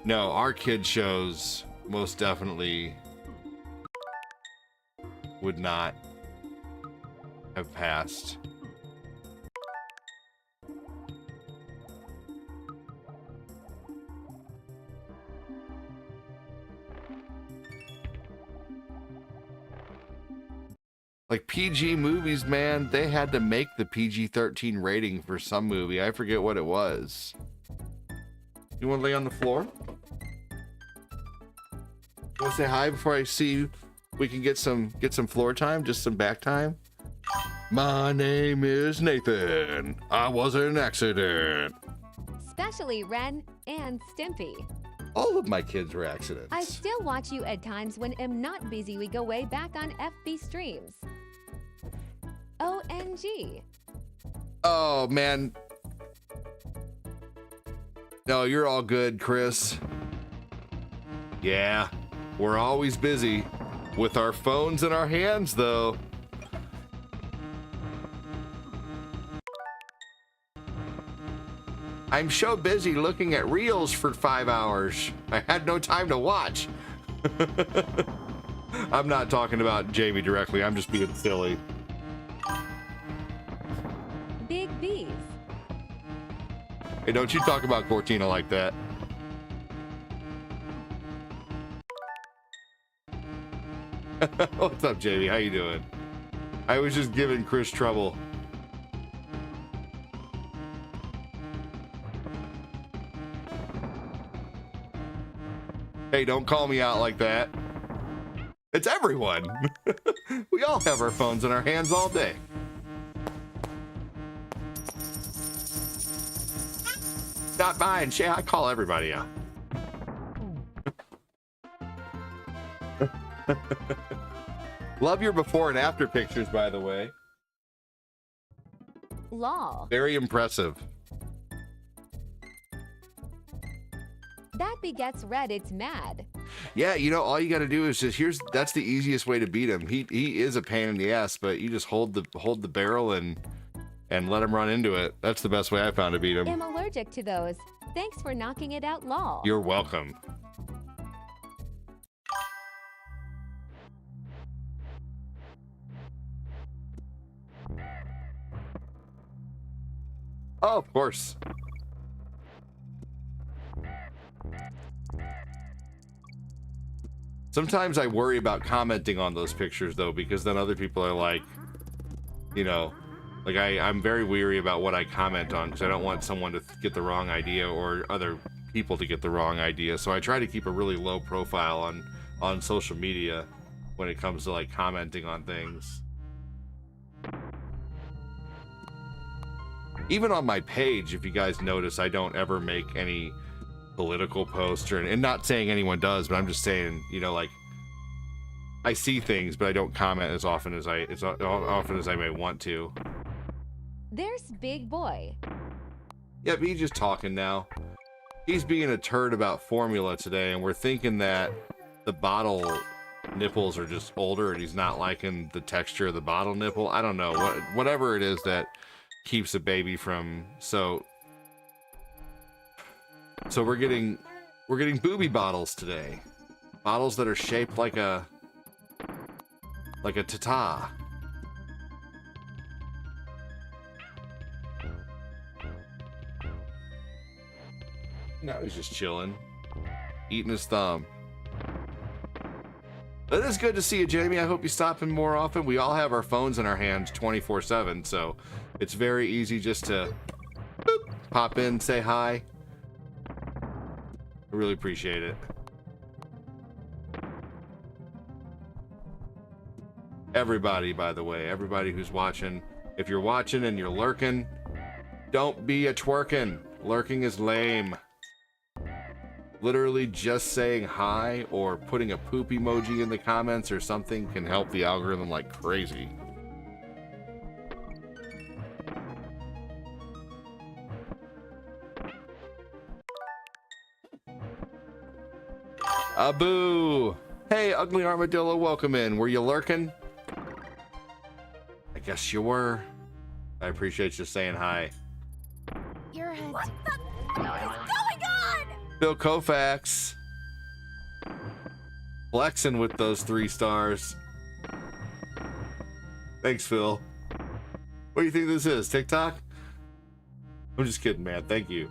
No, our kid shows most definitely would not have passed. Like PG movies, man, they had to make the PG-13 rating for some movie. I forget what it was. You want to lay on the floor? You want to say hi before I see you? We can get some floor time, just some back time. My name is Nathan. I was an accident. Especially Ren and Stimpy. All of my kids were accidents. I still watch you at times when I'm not busy. We go way back on FB streams. ONG. Oh, man. No, you're all good, Chris. Yeah, we're always busy with our phones in our hands, though. I'm so busy looking at reels for 5 hours. I had no time to watch. I'm not talking about Jamie directly. I'm just being silly. Big B's. Hey, don't you talk about Cortina like that. What's up, Jamie? How you doing? I was just giving Chris trouble. Hey, don't call me out like that. It's everyone. We all have our phones in our hands all day. Stop by and say I call everybody out. Love your before and after pictures, by the way. Lol. Very impressive. That begets Reddit's mad. Yeah, you know, all you got to do is just that's the easiest way to beat him. He is a pain in the ass, but you just hold the barrel and let him run into it. That's the best way I found to beat him. I'm allergic to those. Thanks for knocking it out, lol. You're welcome. Oh, of course. Sometimes I worry about commenting on those pictures, though, because then other people are like, you know, like I'm very weary about what I comment on, because I don't want someone to get the wrong idea or other people to get the wrong idea. So I try to keep a really low profile on social media when it comes to like commenting on things. Even on my page, if you guys notice, I don't ever make any political posts, and not saying anyone does, but I'm just saying, you know, like I see things, but I don't comment as often as I may want to. There's Big Boy. Yep, he's just talking now. He's being a turd about formula today, and we're thinking that the bottle nipples are just older, and he's not liking the texture of the bottle nipple. I don't know, whatever it is that keeps a baby from. So we're getting booby bottles today. Bottles that are shaped like a tata. No, he's just chilling, eating his thumb. But it is good to see you, Jamie. I hope you stop in more often. We all have our phones in our hands 24/7, so it's very easy just to boop, pop in, say hi. I really appreciate it. Everybody, by the way, everybody who's watching, if you're watching and you're lurking, don't be a twerking. Lurking is lame. Literally just saying hi or putting a poop emoji in the comments or something can help the algorithm like crazy. Abu! Hey, Ugly Armadillo, welcome in. Were you lurking? I guess you were. I appreciate you saying hi. Your head. What the is going on? Bill Koufax. Flexing with those 3 stars. Thanks, Phil. What do you think this is? TikTok? I'm just kidding, man. Thank you.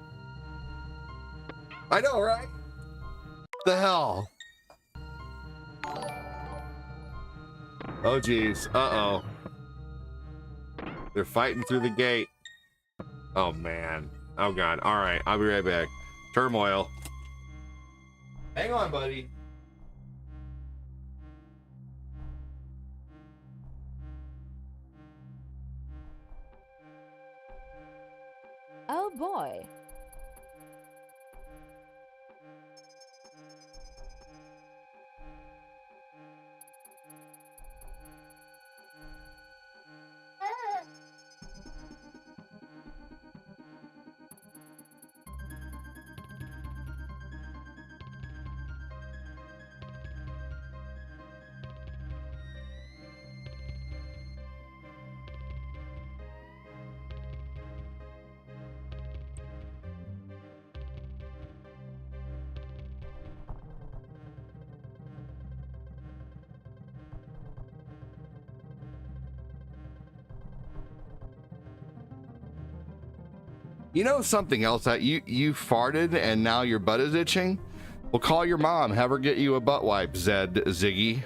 I know, right? The hell? Oh, geez. Uh-oh. They're fighting through the gate. Oh, man. Oh, God. All right. I'll be right back. Turmoil. Hang on, buddy. Oh boy. You know something else that you farted and now your butt is itching? Well, call your mom. Have her get you a butt wipe, Zed Ziggy.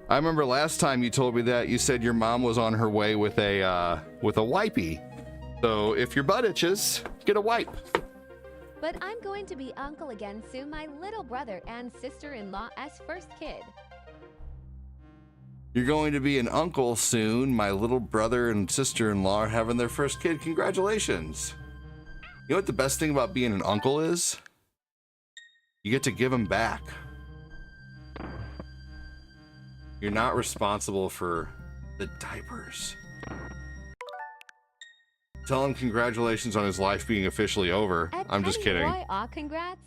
I remember last time you told me that you said your mom was on her way with a wipey. So if your butt itches, get a wipe. But I'm going to be uncle again soon, my little brother and sister-in-law as first kid. You're going to be an uncle soon. My little brother and sister-in-law are having their first kid. Congratulations. You know what the best thing about being an uncle is? You get to give them back. You're not responsible for the diapers. Tell him congratulations on his life being officially over. I'm just kidding. Roy, congrats.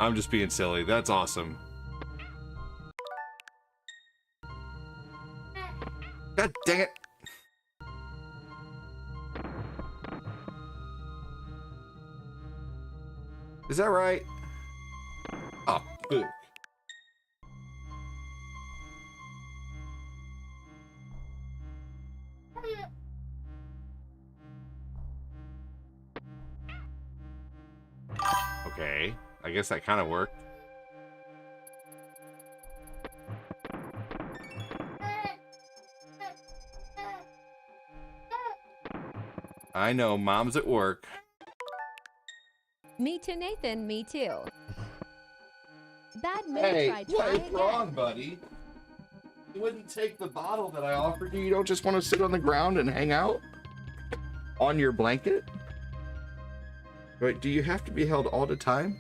I'm just being silly. That's awesome. God dang it. Is that right? Oh, good. Okay, I guess that kind of worked. I know, mom's at work. Me too, Nathan. Me too. Bad move. Hey, Try what is again. wrong, buddy? You wouldn't take the bottle that I offered you. You don't just want to sit on the ground and hang out on your blanket? Wait, do you have to be held all the time?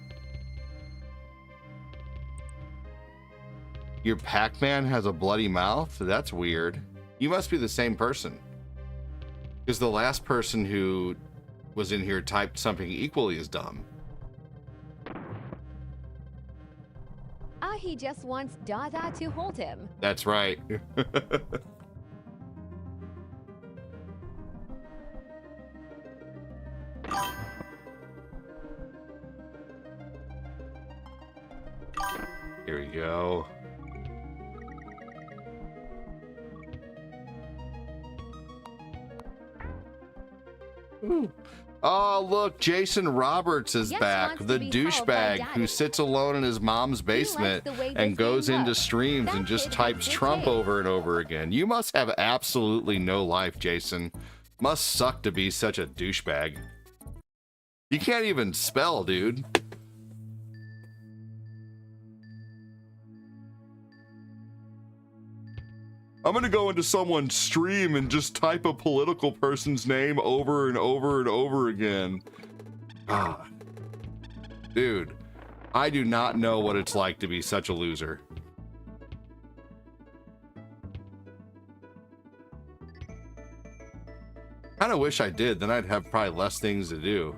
Your Pac-Man has a bloody mouth? That's weird. You must be the same person. Because the last person who was in here typed something equally as dumb. He just wants Dada to hold him. That's right. Here we go. Oh, look, Jason Roberts is Yes, back, wants the to be held by douchebag Daddy. who sits alone in his mom's basement the way and this goes game into looks. streams That and just kid types has good Trump taste. over and over again. You must have absolutely no life, Jason. Must suck to be such a douchebag. You can't even spell, dude. I'm gonna go into someone's stream and just type a political person's name over and over and over again. God. Dude, I do not know what it's like to be such a loser. Kinda wish I did, then I'd have probably less things to do.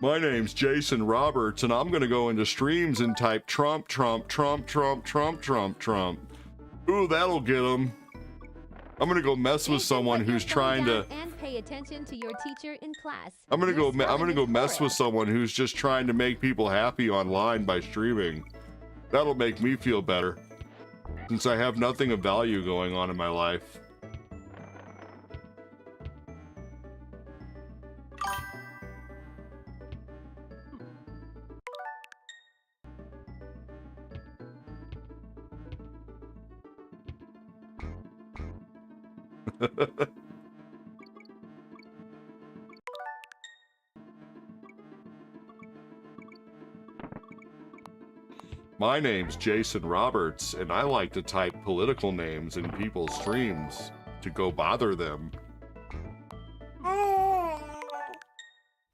My name's Jason Roberts, and I'm gonna go into streams and type Trump, Trump, Trump, Trump, Trump, Trump, Trump. Ooh, that'll get him. I'm gonna go mess with Jason, someone put your who's phone trying to. down and pay attention to your teacher in class. I'm gonna Your go. I'm gonna spelling go is mess with horrid. someone who's just trying to make people happy online by streaming. That'll make me feel better, since I have nothing of value going on in my life. My name's Jason Roberts, and I like to type political names in people's streams to go bother them.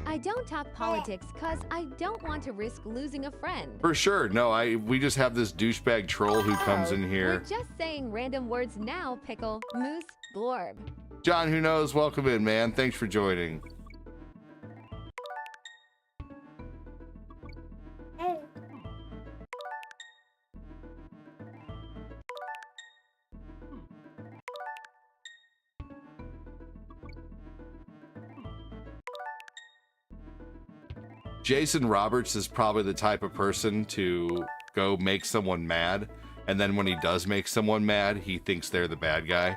I don't talk politics cause I don't want to risk losing a friend. For sure. No, we just have this douchebag troll who comes in We're here. just saying random words now, Pickle, Moose, Glorb. John, who knows? Welcome in, man. Thanks for joining. Jason Roberts is probably the type of person to go make someone mad, and then when he does make someone mad, he thinks they're the bad guy.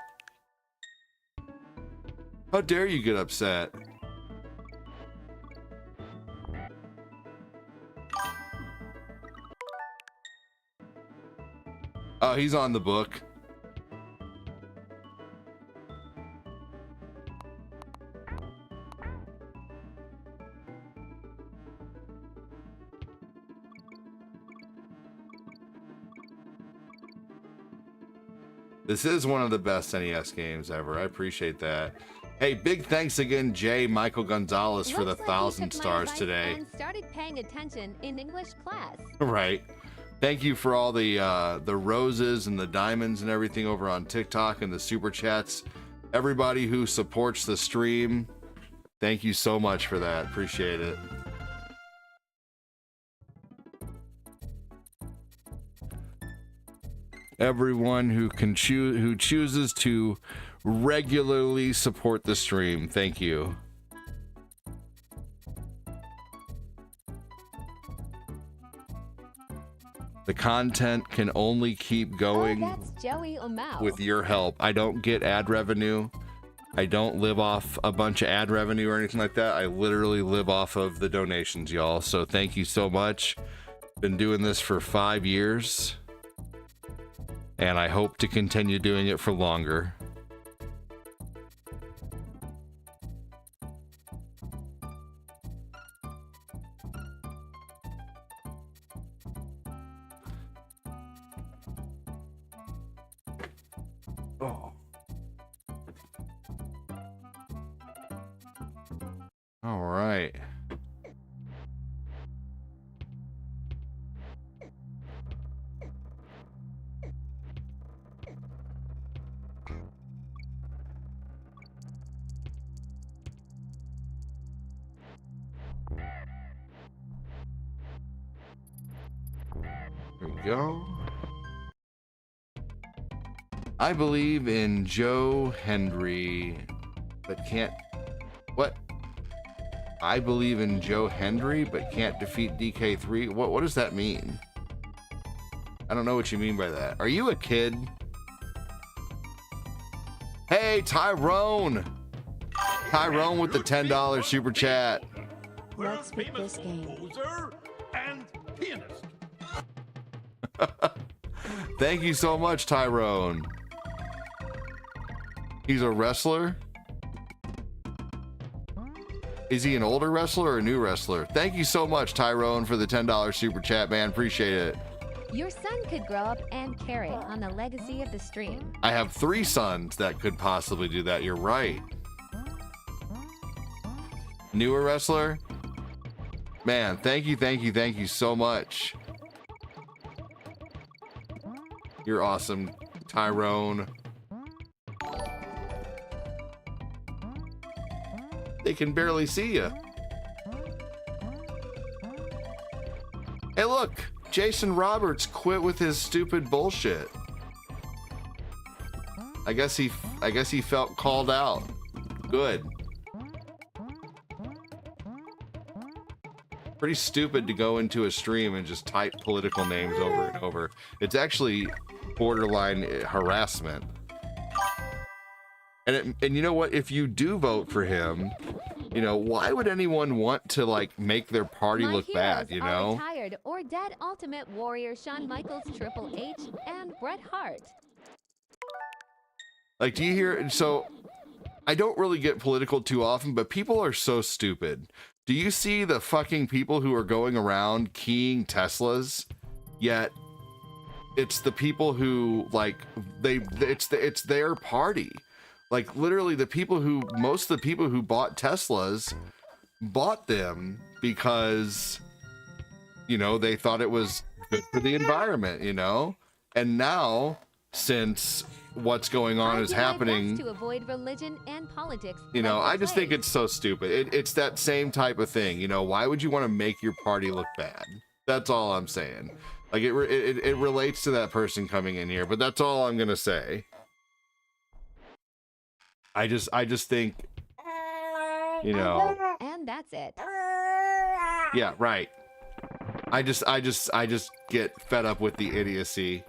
How dare you get upset? Oh, he's on the book. This is one of the best NES games ever. I appreciate that. Hey, big thanks again, Jay Michael Gonzalez, for the Looks like you 1,000 took my stars advice today. And started paying attention in English class. Right. Thank you for all the roses and the diamonds and everything over on TikTok and the super chats. Everybody who supports the stream, thank you so much for that. Appreciate it. Everyone who chooses to regularly support the stream, thank you. The content can only keep going Oh, that's Joey O'Mao. with your help. I don't get ad revenue. I don't live off a bunch of ad revenue or anything like that. I literally live off of the donations, y'all. So thank you so much. Been doing this for 5 years, and I hope to continue doing it for longer. Oh. All right. There we go. I believe in Joe Hendry, but can't. What? I believe in Joe Hendry, but can't defeat DK3. What does that mean? I don't know what you mean by that. Are you a kid? Hey, Tyrone. Tyrone with the $10 super chat. Let's pick this game. Composer and pianist. Thank you so much, Tyrone. He's a wrestler? Is he an older wrestler or a new wrestler? Thank you so much, Tyrone, for the $10 super chat, man. Appreciate it. Your son could grow up and carry on the legacy of the stream. I have 3 sons that could possibly do that. You're right. Newer wrestler? Man, thank you so much. You're awesome, Tyrone. They can barely see you. Hey, look, Jason Roberts quit with his stupid bullshit. I guess he felt called out. Good. Pretty stupid to go into a stream and just type political names over and over. It's actually borderline harassment. And you know what? If you do vote for him, you know, why would anyone want to like make their party My look bad? You heroes are know, retired or dead Ultimate Warrior Shawn Michaels, Triple H, and Bret Hart. like, do you hear? So, I don't really get political too often, but people are so stupid. Do you see the fucking people who are going around keying Teslas? Yet, it's the people who like it's their party. Like literally most of the people who bought Teslas bought them because, you know, they thought it was good for the environment, you know? And now, since what's going on is happening, to avoid religion and politics. you know, I just think it's so stupid. It's that same type of thing, you know? Why would you want to make your party look bad? That's all I'm saying. Like it relates to that person coming in here, but that's all I'm gonna say. I just think, you know. And that's it. Yeah, right. I just get fed up with the idiocy.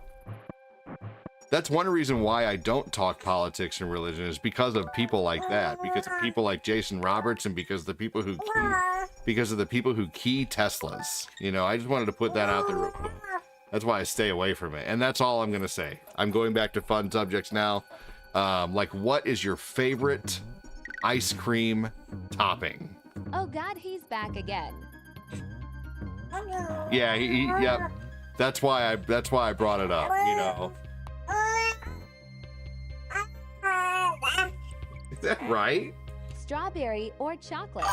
That's one reason why I don't talk politics and religion, is because of people like that, because of people like Jason Roberts, and because of the people who key Teslas. You know, I just wanted to put that out there real quick. That's why I stay away from it, and that's all I'm gonna say. I'm going back to fun subjects now. Like, what is your favorite ice cream topping? Oh God, he's back again. Yeah, yep. That's why I brought it up. You know. Is that right? Strawberry or chocolate?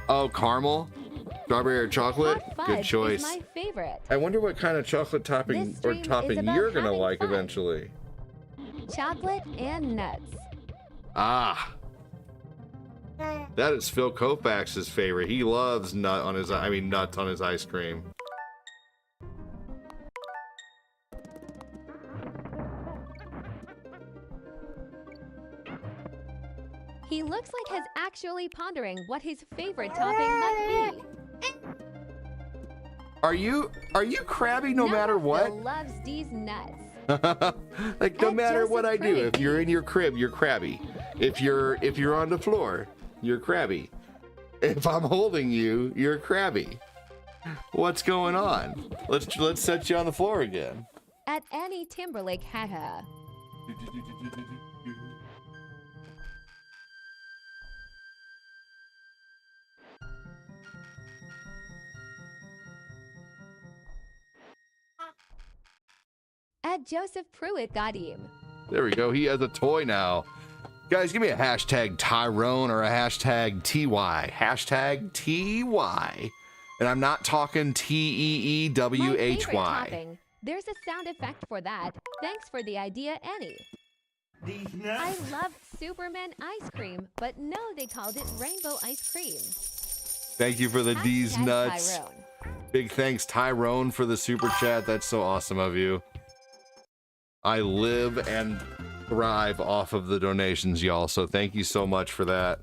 Oh, caramel? Strawberry or chocolate? Hot Good fudge choice. is my favorite. I wonder what kind of chocolate topping This or stream is topping about you're gonna having like fun. eventually. Chocolate and nuts. Ah. That is Phil Koufax's favorite. He loves nuts on his ice cream. He looks like he's actually pondering what his favorite topping might be. Are you crabby no matter what? Phil loves these nuts. Like no And matter what I Joseph do, Craig. if you're in your crib, you're crabby. If you're on the floor, you're crabby. If I'm holding you, you're crabby. What's going on? Let's set you on the floor again. At Annie Timberlake, haha. At Joseph Pruitt got him. There we go. He has a toy now. Guys, give me a hashtag Tyrone or a hashtag TY. Hashtag TY. And I'm not talking My favorite TEEWHY. topping. There's a sound effect for that. Thanks for the idea, Annie. These I nuts. love Superman ice cream, but no, they called it rainbow ice cream. Thank you for the D's Hashtag nuts. Tyrone. Big thanks, Tyrone, for the super chat. That's so awesome of you. I live and thrive off of the donations, y'all. So thank you so much for that.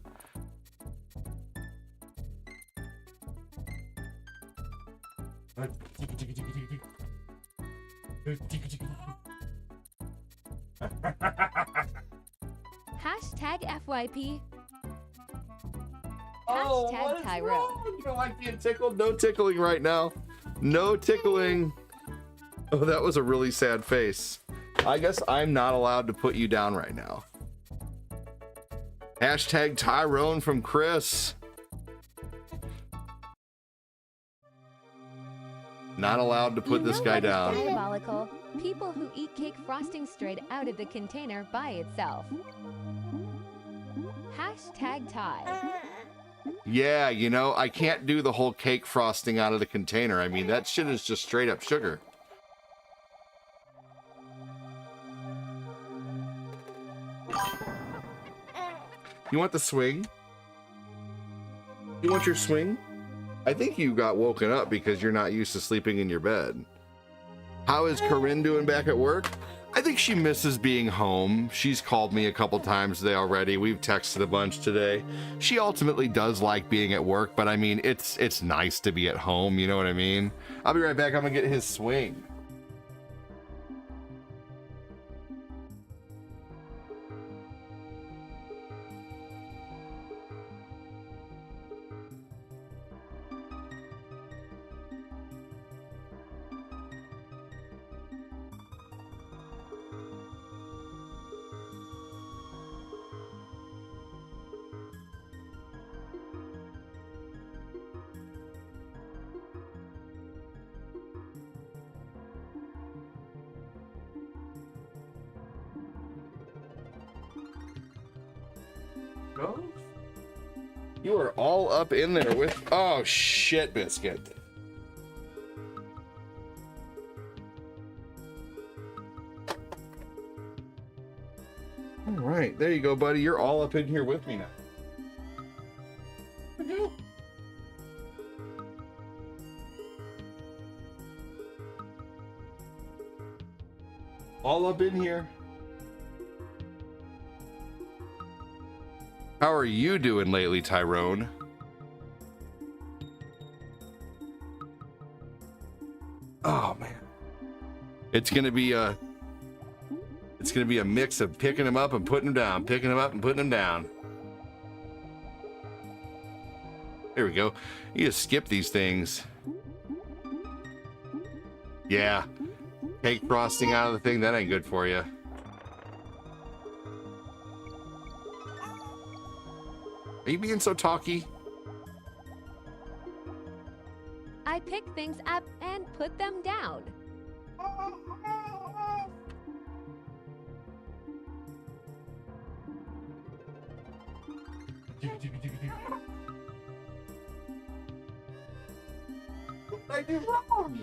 Hashtag FYP. Oh, Hashtag what is Tyrone. wrong? You don't like being tickled? No tickling right now. No tickling. Oh, that was a really sad face. I guess I'm not allowed to put you down right now. Hashtag Tyrone from Chris. Not allowed to put You this know guy what is down. Diabolical. People who eat cake frosting straight out of the container by itself. Hashtag Ty. Yeah, you know, I can't do the whole cake frosting out of the container. I mean, that shit is just straight up sugar. You want the swing? You want your swing? I think you got woken up because you're not used to sleeping in your bed. How is Corinne doing back at work? I think she misses being home. She's called me a couple times today already. We've texted a bunch today. She ultimately does like being at work, but I mean, it's nice to be at home, you know what I mean? I'll be right back. I'm gonna get his swing. You are all up in there with, oh shit, Biscuit. All right, there you go, buddy. You're all up in here with me now. Where'd you go? All up in here. How are you doing lately, Tyrone? Oh man. It's gonna be a mix of picking him up and putting him down, picking him up and putting him down. There we go. You just skip these things. Yeah. Cake frosting out of the thing, that ain't good for you. Are you being so talky? I pick things up and put them down. What did I do wrong?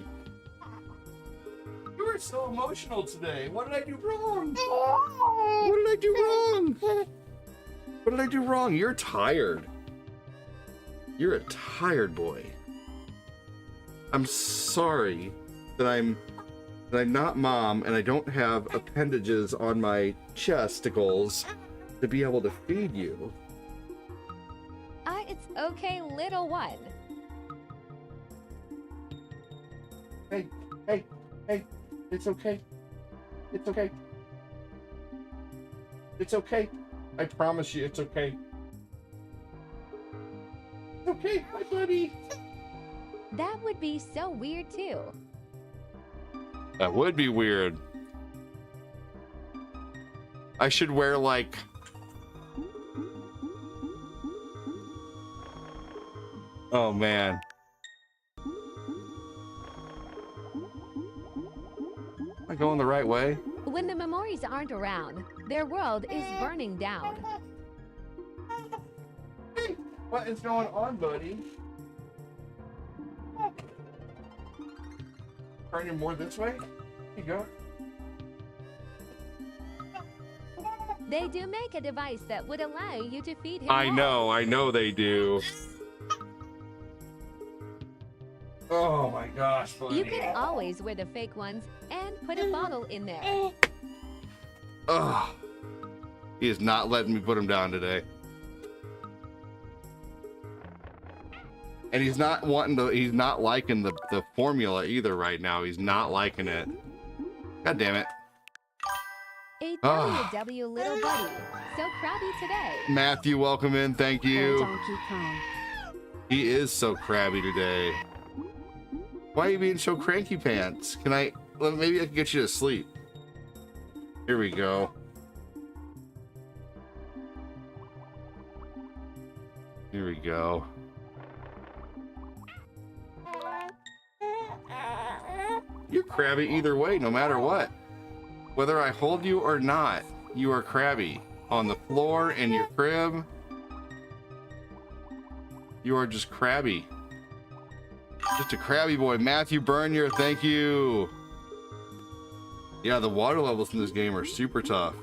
You were so emotional today. What did I do wrong? What did I do wrong? What did I do wrong? You're tired. You're a tired boy. I'm sorry that I'm not mom and I don't have appendages on my chesticles to be able to feed you. It's okay, little one. Hey, it's okay. It's okay. It's okay. I promise you it's okay. It's okay, my buddy. That would be so weird too. That would be weird. I should wear like... Oh man. Am I going the right way? When the memories aren't around, their world is burning down. Hey, what is going on, buddy? Turn your more this way. Here you go. They do make a device that would allow you to feed him. I know they do. Oh my gosh, buddy. You can always wear the fake ones and put a bottle in there. Ugh. He is not letting me put him down today. And he's not liking the formula either right now. He's not liking it. God damn it. A WW little buddy. So crabby today. Matthew, welcome in. Thank Poor you. Donkey Kong. He is so crabby today. Why are you being so cranky pants? Can I, well, maybe I can get you to sleep. Here we go. Here we go. You're crabby either way, no matter what. Whether I hold you or not, you are crabby. On the floor, in your crib. You are just crabby. Just a crabby boy. Matthew Bernier, thank you. Yeah, the water levels in this game are super tough.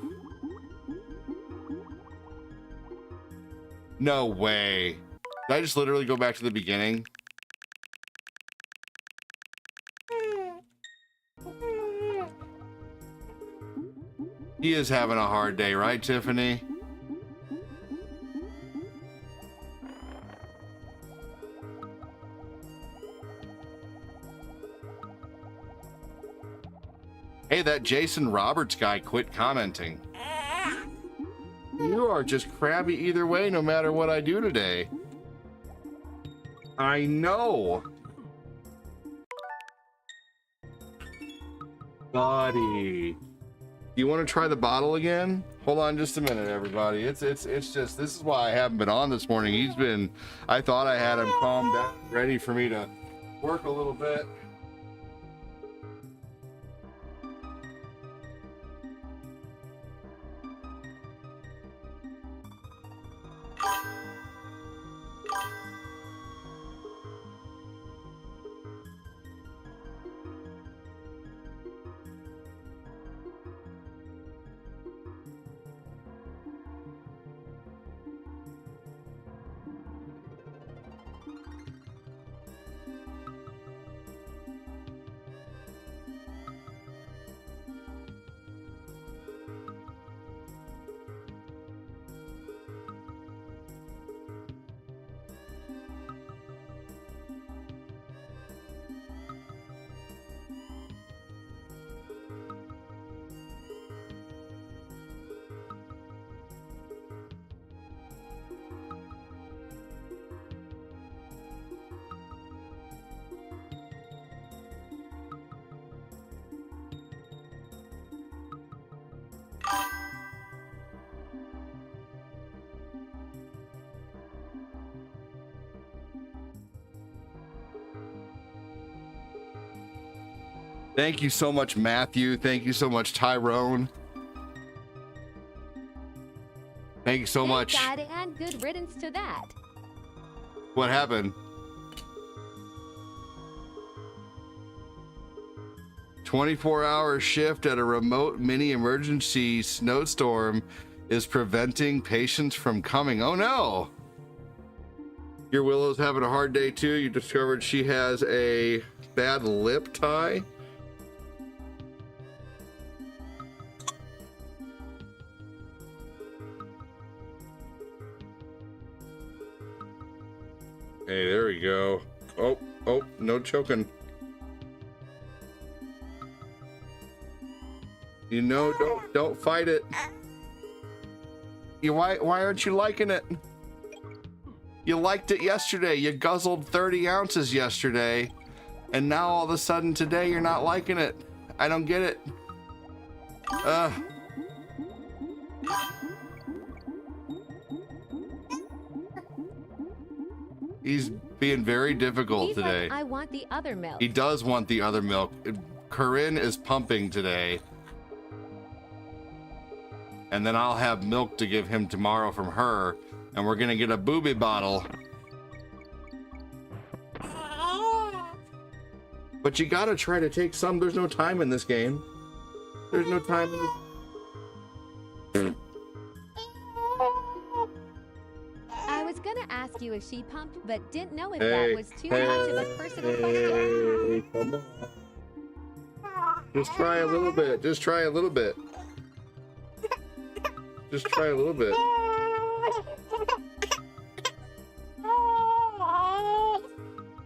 No way. Did I just literally go back to the beginning? He is having a hard day, right, Tiffany? Hey, that Jason Roberts guy quit commenting. You are just crabby either way, no matter what I do today. I know. Buddy. You want to try the bottle again? Hold on just a minute, everybody. It's just, this is why I haven't been on this morning. He's been, I thought I had him calmed down, ready for me to work a little bit. Thank you so much, Matthew. Thank you so much, Tyrone. Thank you so much. Thank God, and good riddance to that. What happened? 24-hour shift at a remote mini emergency snowstorm is preventing patients from coming. Oh no! Your Willow's having a hard day too. You discovered she has a bad lip tie. Hey, there we go. Oh, no choking. You know, don't fight it. Why aren't you liking it? You liked it yesterday. You guzzled 30 ounces yesterday, and now all of a sudden today you're not liking it. I don't get it. He's being very difficult He's today. like, I want the other milk. He does want the other milk. Corinne is pumping today. And then I'll have milk to give him tomorrow from her. And we're gonna get a booby bottle. But you gotta try to take some. There's no time in this game. There's no time in this. I was gonna ask you if she pumped, but didn't know if Hey, that was too much of a personal question. Hey, come on. Just try a little bit. Just try a little bit. Just try a little bit.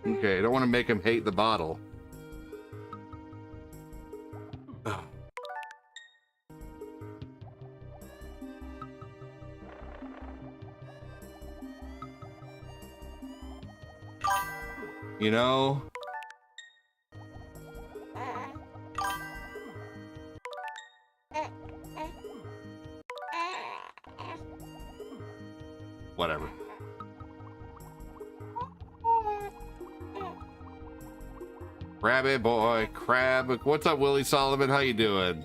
Okay, I don't want to make him hate the bottle. You know? Whatever. Crabby boy, crab. What's up, Willie Solomon? How you doing?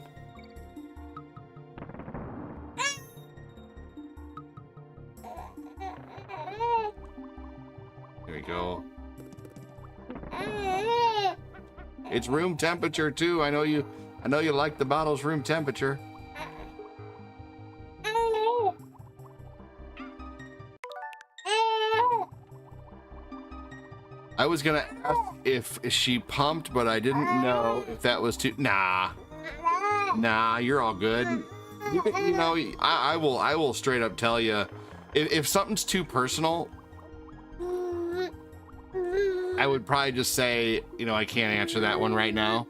Here we go. It's room temperature too. I know you like the bottle's room temperature. I was gonna ask if she pumped, but I didn't know if that was too. Nah, you're all good. You know, I will straight up tell you if something's too personal. I would probably just say, you know, I can't answer that one right now,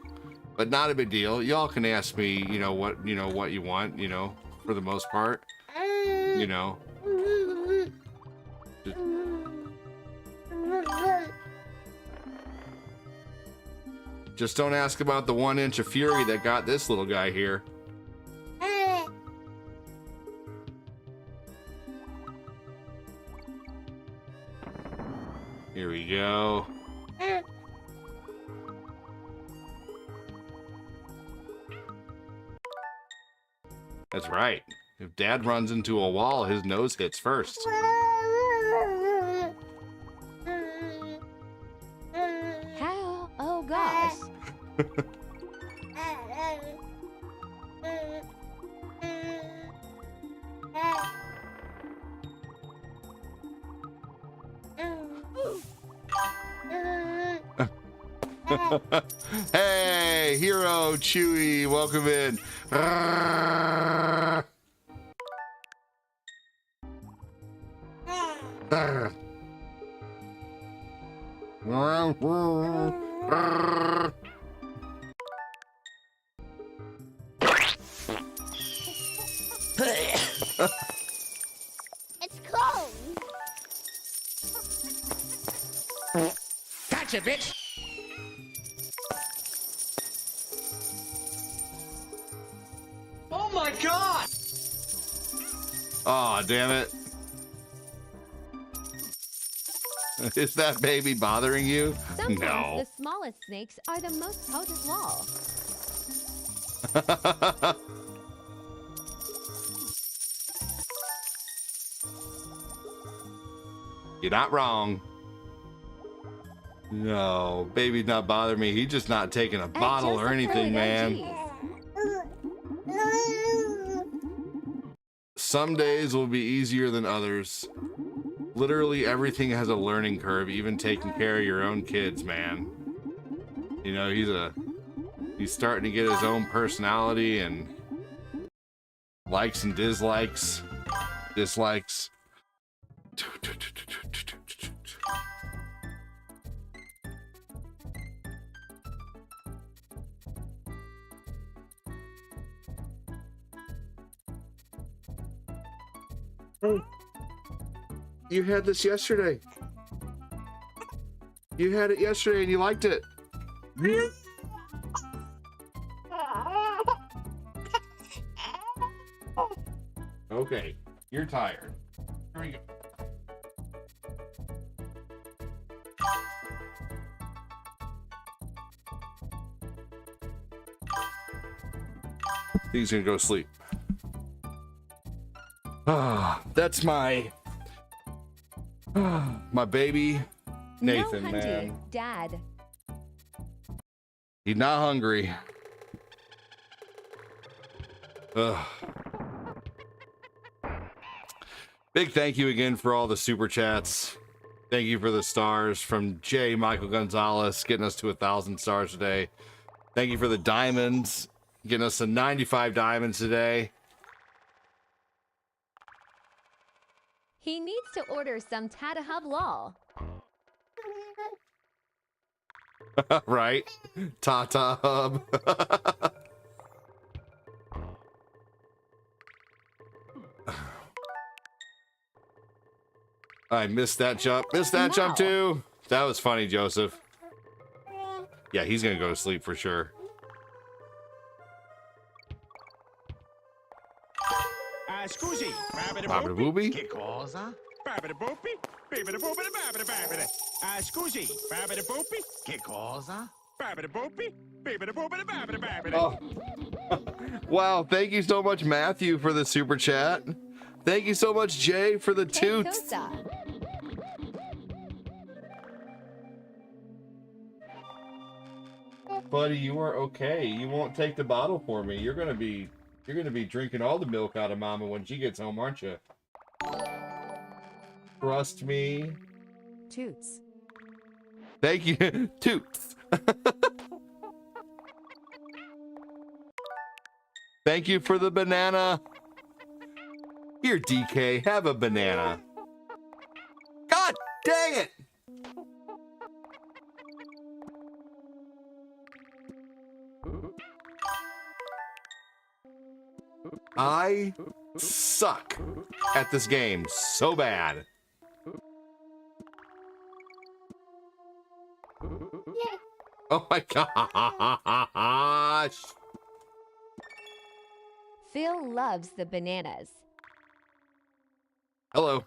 but not a big deal. Y'all can ask me, you know what you want, you know, for the most part, you know. Just don't ask about the 1 inch of fury that got this little guy here. Here we go. That's right. If Dad runs into a wall, his nose hits first. How? Oh gosh. Hey, Hero Chewy, welcome in. It's cold. Gotcha, bitch. Oh my god! Aw, damn it. Is that baby bothering you? Sometimes No. the smallest snakes are the most potent wall. You're not wrong. No, baby's not bothering me. He's just not taking a bottle or anything, man. Some days will be easier than others. Literally everything has a learning curve, even taking care of your own kids, man. You know, he's starting to get his own personality and likes and dislikes. You had this yesterday. You had it yesterday and you liked it. Okay, you're tired. Here we go. He's gonna go sleep. Ah, that's my baby Nathan, no, man. Dad. He's not hungry. Ugh. Big thank you again for all the super chats. Thank you for the stars from J. Michael Gonzalez, getting us to 1,000 stars today. Thank you for the diamonds, getting us to 95 diamonds today. He needs to order some Tata Hub lol. Right? Tata Hub. I missed that jump. Missed that jump too. That was funny, Joseph. Yeah, he's gonna go to sleep for sure. Scusi, Babidi boopy? Che cosa? Babidi boopy, babidi boopy, babidi babidi. Scusi, babidi boopy? Che cosa? Babidi boopy, babidi boopy, babidi babidi. Oh. Wow, thank you so much, Matthew, for the super chat. Thank you so much, Jay, for the toots. Cosa. Buddy, you are okay. You won't take the bottle for me. You're gonna be drinking all the milk out of Mama when she gets home, aren't you? Trust me. Toots. Thank you, toots. Thank you for the banana. Here, DK, have a banana. God dang it! I suck at this game so bad. Oh my gosh. Phil loves the bananas. Hello.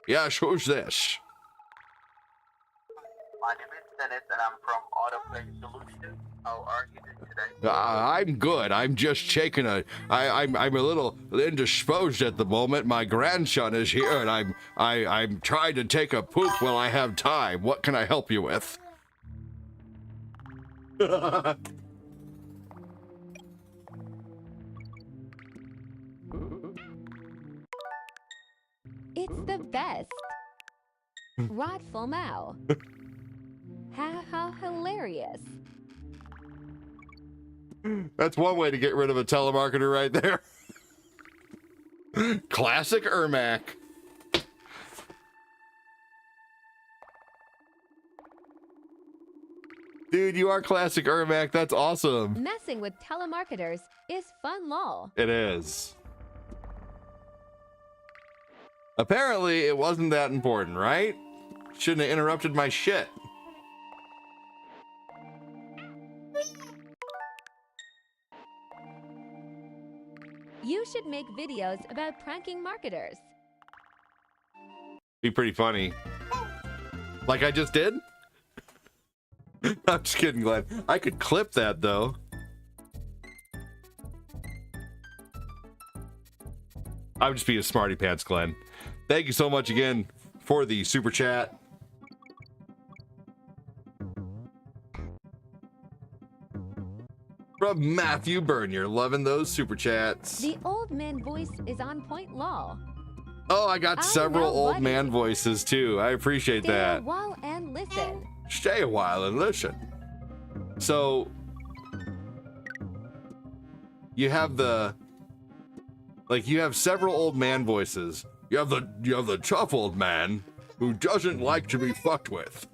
Yes, who's this? My name is Dennis, and I'm from Autoplay Solutions. How are you doing today? I'm good. I'm just shaking I'm a little indisposed at the moment. My grandson is here, and I'm trying to take a poop while I have time. What can I help you with? It's the best. Rod Mao. How hilarious. That's one way to get rid of a telemarketer right there. Classic Ermac. Dude, you are classic Ermac. That's awesome. Messing with telemarketers is fun lol. It is. Apparently, it wasn't that important, right? Shouldn't have interrupted my shit. You should make videos about pranking marketers. Be pretty funny. Like I just did? I'm just kidding, Glenn. I could clip that, though. I'm just being a smarty pants, Glenn. Thank you so much again for the super chat. From Matthew Byrne, you're loving those super chats. The old man voice is on point lol. Oh, I got several old man voices too. I appreciate Stay that. a while and listen. Stay a while and listen. So you have you have several old man voices. You have the tough old man who doesn't like to be fucked with.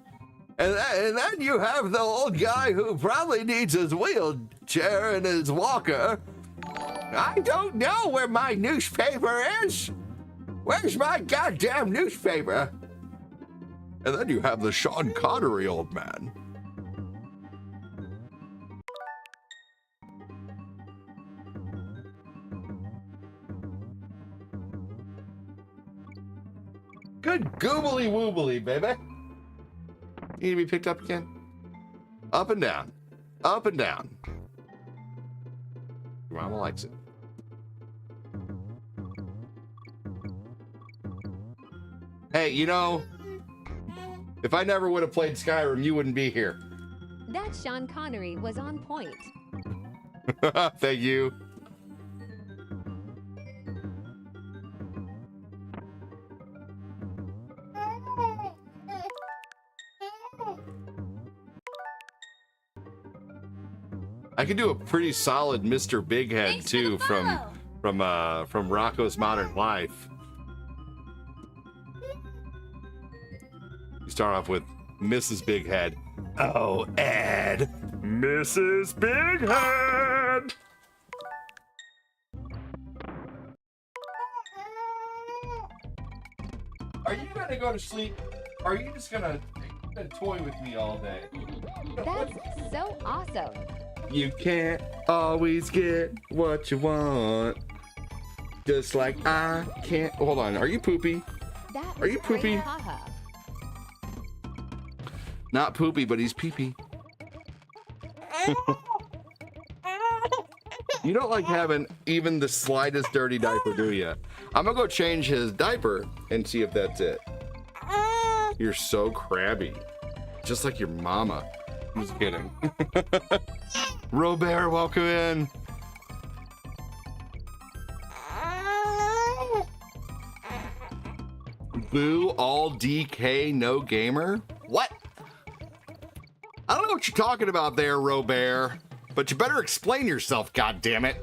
And then you have the old guy who probably needs his wheelchair and his walker. I don't know where my newspaper is. Where's my goddamn newspaper? And then you have the Sean Connery old man. Good goobly woobly, baby. You need to be picked up again? Up and down. Up and down. Your mama likes it. Hey, you know, if I never would have played Skyrim, you wouldn't be here. That Sean Connery was on point. Thank you. I could do a pretty solid Mr. Big Head too from Rocco's Modern Life. You start off with Mrs. Big Head. Oh, Ed. Mrs. Big Head. go to sleep? Or are you just gonna toy with me all day? That's so awesome. You can't always get what you want. Just like I can't. Hold on. Are you poopy? That Are was you great, poopy? haha. Not poopy, but he's pee-pee. You don't like having even the slightest dirty diaper, do you? I'm gonna go change his diaper and see if that's it. You're so crabby. Just like your mama. I'm just kidding. Robert, welcome in. Boo, all DK, no gamer? What? I don't know what you're talking about there, Robert, but you better explain yourself, goddammit.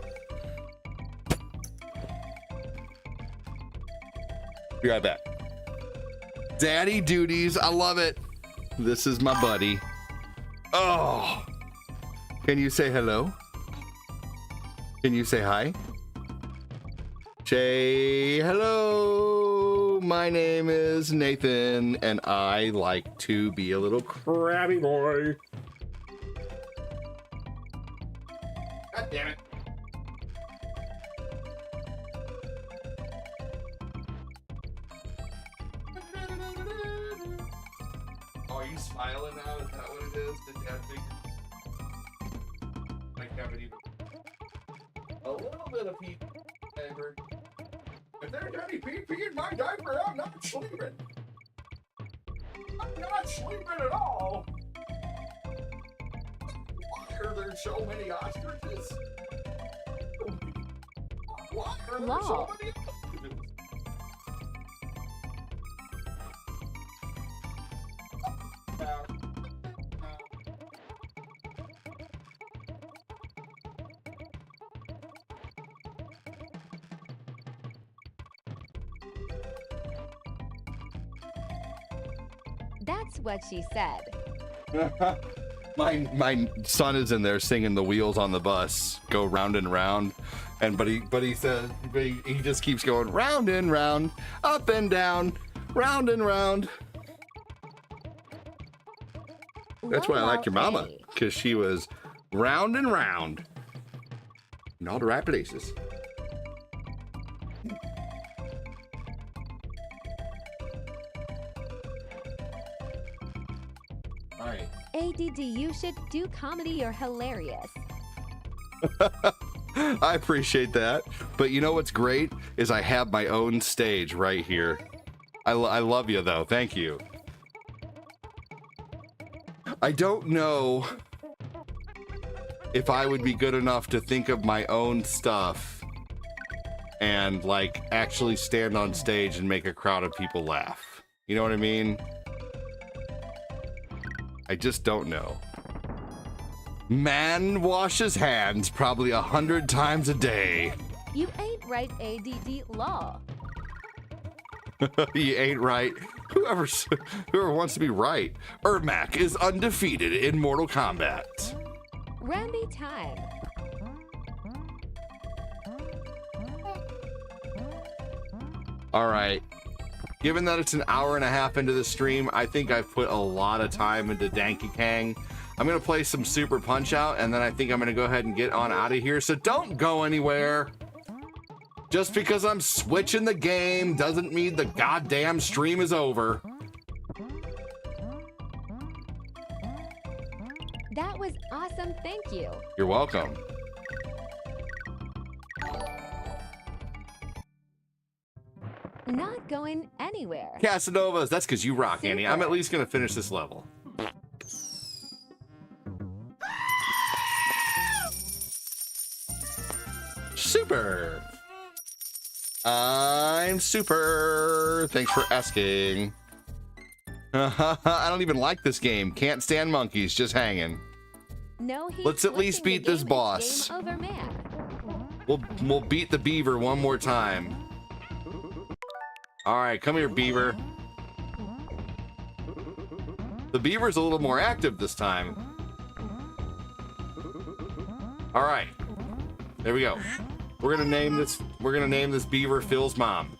Be right back. Daddy duties, I love it. This is my buddy. Oh. Can you say hello? Can you say hi? Say hello. My name is Nathan, and I like to be a little crabby boy. God damn it. Oh, are you smiling now? Is that what it is? Did Dad think? I haven't even. A little bit of pee, Edward. If there's any pee in my diaper, I'm not sleeping. I'm not sleeping at all. Why are there so many ostriches? Why are there so many ostriches? That's what she said. My son is in there singing "The Wheels on the Bus Go Round and Round," and but he says he just keeps going round and round, up and down, round and round. That's why I like your mama, because she was round and round in all the right places. All right. ADD, you should do comedy. You're hilarious. I appreciate that. But you know what's great is I have my own stage right here. I love you, though. Thank you. I don't know if I would be good enough to think of my own stuff and, like, actually stand on stage and make a crowd of people laugh. You know what I mean? I just don't know. Man washes hands probably 100 times a day. You ain't right, ADD law. You ain't right. Whoever wants to be right. Ermac is undefeated in Mortal Kombat. Randy time. All right. Given that it's an hour and a half into the stream, I think I've put a lot of time into Danky Kang. I'm going to play some Super Punch-Out, and then I think I'm going to go ahead and get on out of here. So don't go anywhere. Just because I'm switching the game doesn't mean the goddamn stream is over. That was awesome. Thank you. You're welcome. Not going anywhere. Casanovas, that's because you rock, Annie. I'm at least going to finish this level. Super. I'm super. Thanks for asking. I don't even like this game. Can't stand monkeys. Just hanging. No, let's at least beat this boss. Game over, man. We'll beat the beaver one more time. All right, come here, beaver. The beaver's a little more active this time. All right, there we go. We're gonna name this beaver Phil's mom.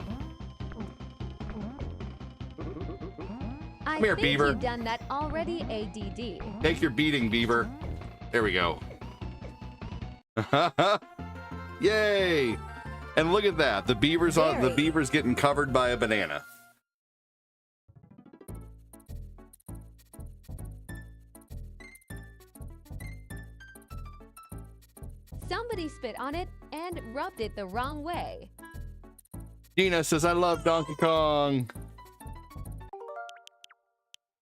I here, think Beaver. you've done that already, ADD. Take your beating, Beaver. There we go. Yay! And look at that. The beaver's getting covered by a banana. Somebody spit on it and rubbed it the wrong way. Gina says, I love Donkey Kong.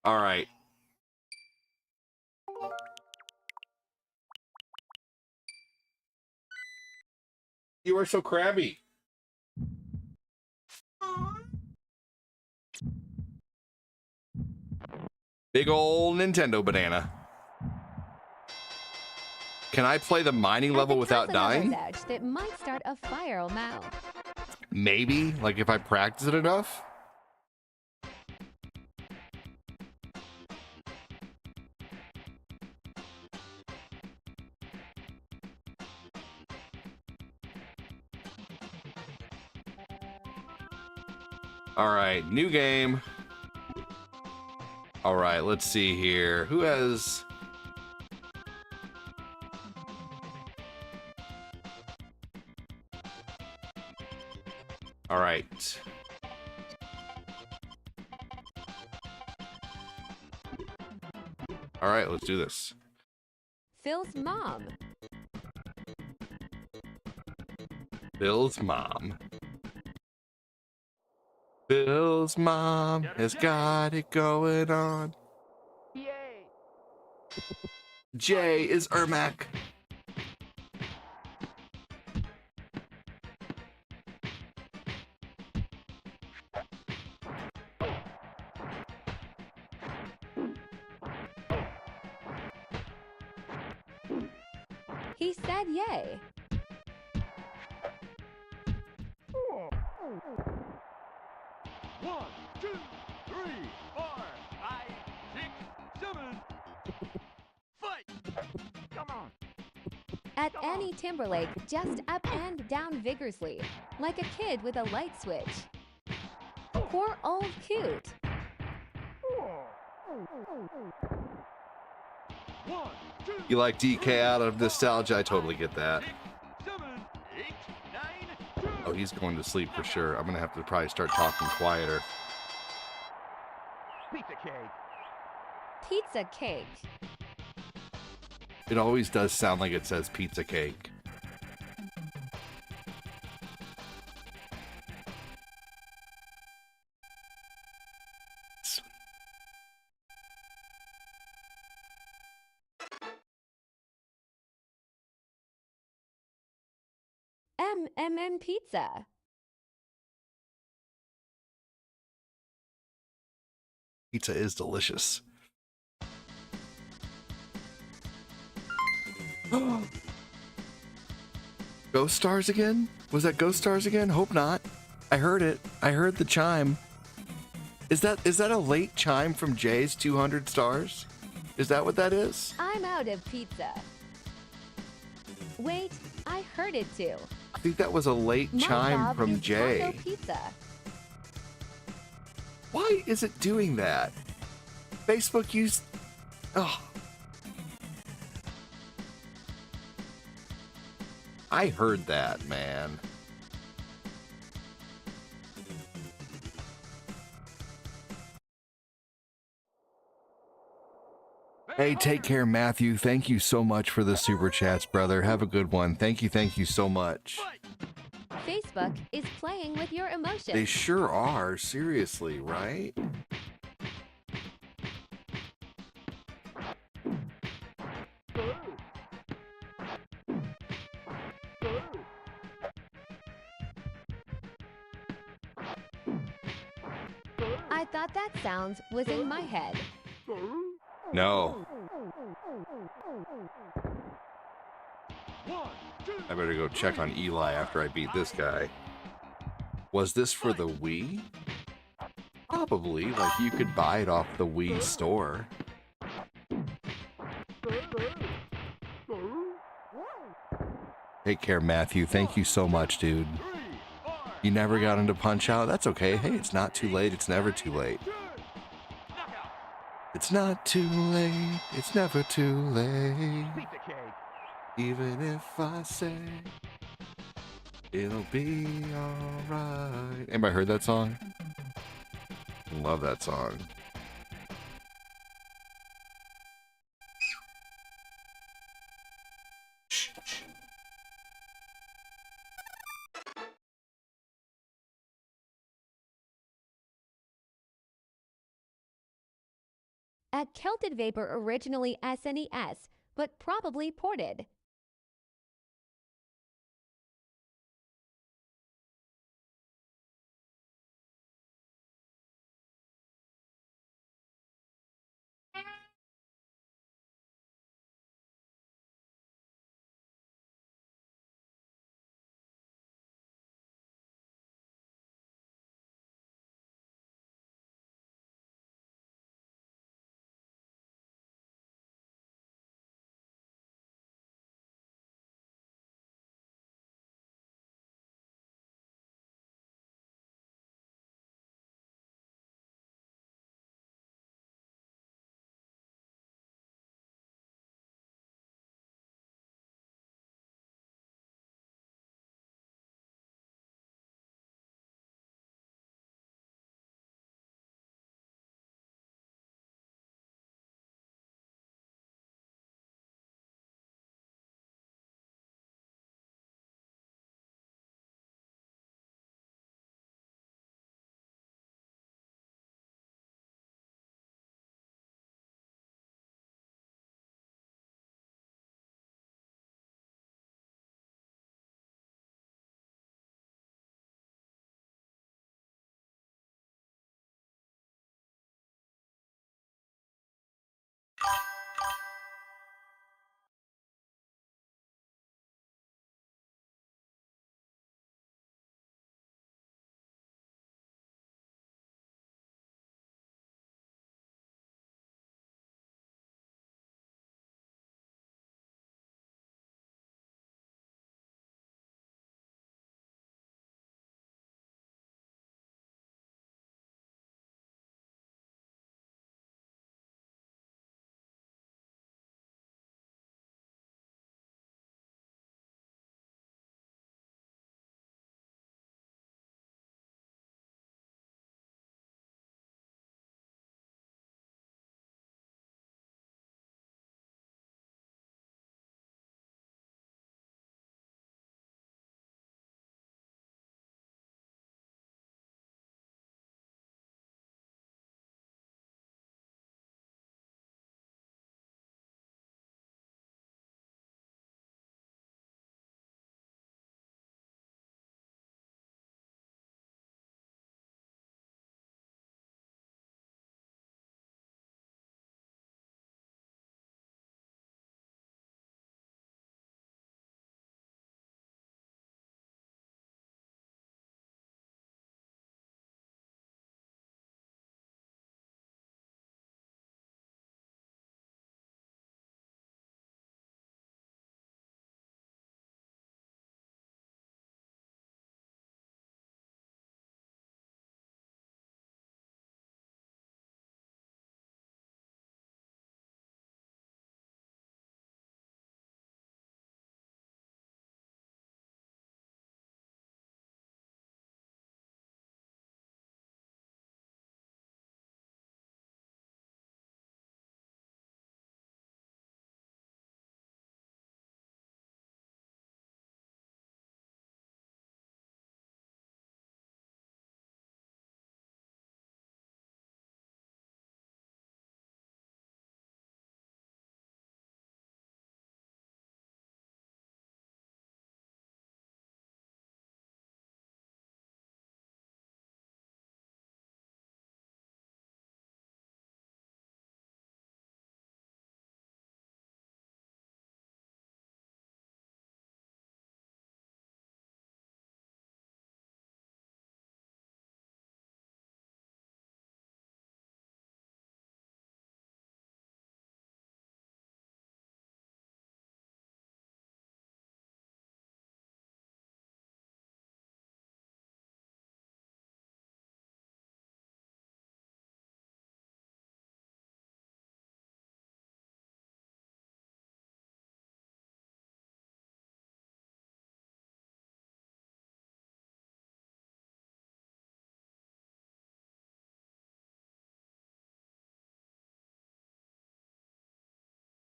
All right. You are so crabby. Big old Nintendo banana. Can I play the mining level without dying? Edge that might start a fire mouth. Maybe, like if I practice it enough. All right, new game. All right, let's see here. Who has... All right. All right, let's do this. Phil's mom. Bill's mom. Bill's mom has got it going on. Yay! Jay is Ermac. He said yay. One, two, three, four, five, six, seven. Fight! Come on. At Annie Timberlake, just up and down vigorously, like a kid with a light switch. Poor old cute. One, two, You like DK out of nostalgia? I totally get that. 7, 8, 9, 2. Oh, he's going to sleep for sure. I'm gonna have to probably start talking quieter. Pizza cake. Pizza cake. It always does sound like it says pizza cake. Pizza. Pizza is delicious. Ghost Stars again? Was that Ghost Stars again? Hope not. I heard it. I heard the chime. Is that a late chime from Jay's 200 stars? Is that what that is? I'm out of pizza. Wait, I heard it too. I think that was a late My chime Bob from is Jay. Taco Pizza. Why is it doing that? Facebook used... Oh. I heard that, man. Hey, take care, Matthew. Thank you so much for the super chats, brother. Have a good one. Thank you so much. Facebook is playing with your emotions. They sure are. Seriously, right? I thought that sound was in my head. No. I better go check on Eli after I beat this guy. Was this for the Wii? Probably. Like, you could buy it off the Wii store. Take care, Matthew. Thank you so much, dude. You never got into Punch-Out? That's okay. Hey, it's not too late. It's never too late. It's not too late. It's never too late. Even if I say it'll be alright. Anybody heard that song? Love that song. At Celtic Vapor originally SNES, but probably ported.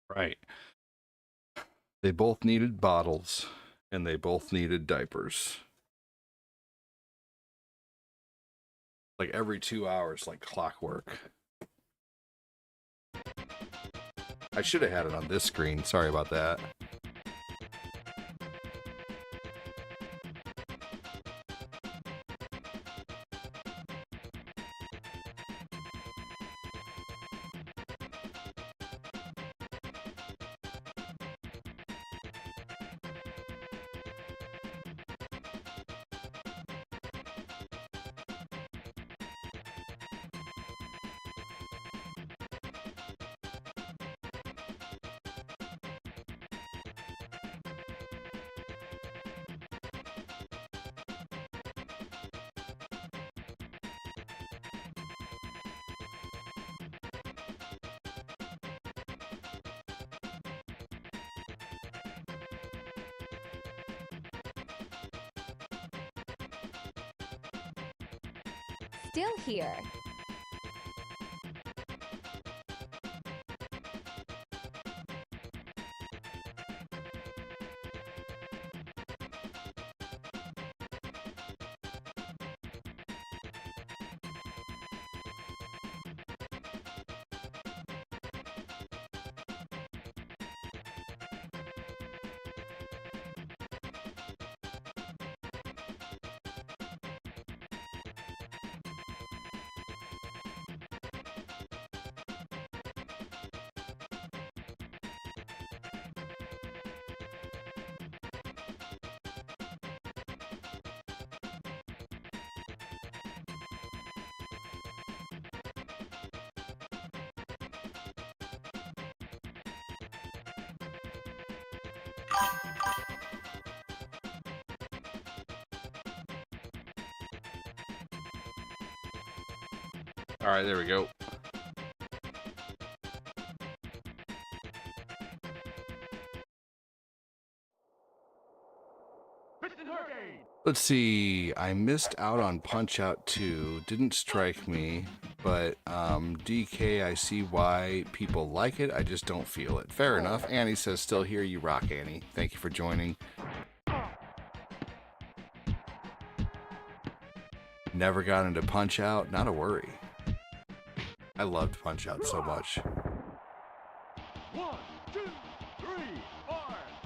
Right. They both needed bottles, and they both needed diapers. Like every 2 hours, like clockwork. I should have had it on this screen. Sorry about that. Still here. All right, there we go. Let's see. I missed out on Punch-Out 2. Didn't strike me, but DK, I see why people like it. I just don't feel it. Fair enough. Annie says, still here. You rock, Annie. Thank you for joining. Never got into Punch-Out. Not a worry. I loved Punch-Out so much. 1, 2, 3, 4,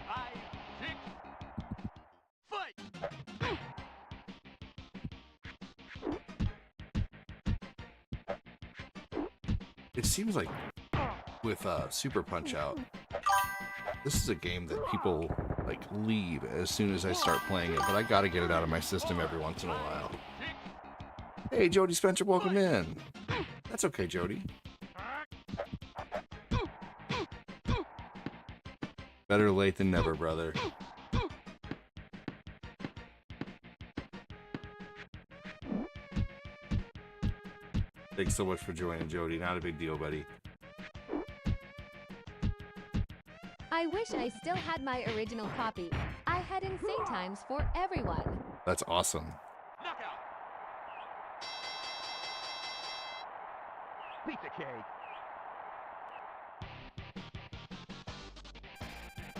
5, 6. Fight! It seems like with Super Punch-Out, this is a game that people like leave as soon as I start playing it, but I gotta get it out of my system every once in a while. Hey, Jody Spencer, welcome in. That's okay, Jody. Better late than never, brother. Thanks so much for joining, Jody. Not a big deal, buddy. I wish I still had my original copy. I had insane times for everyone. That's awesome. Knockout! Pizza cake.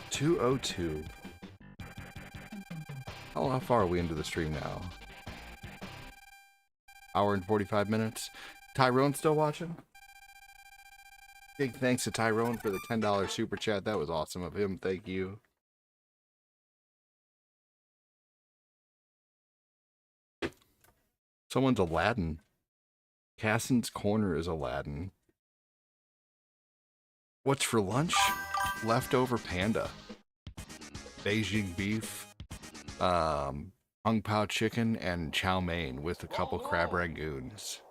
2:02. How far are we into the stream now? Hour and 45 minutes. Tyrone still watching? Big thanks to Tyrone for the $10 super chat. That was awesome of him. Thank you. Someone's Aladdin. Cassin's Corner is Aladdin. What's for lunch? Leftover panda. Beijing beef. Kung Pao chicken and chow mein with a couple crab rangoons.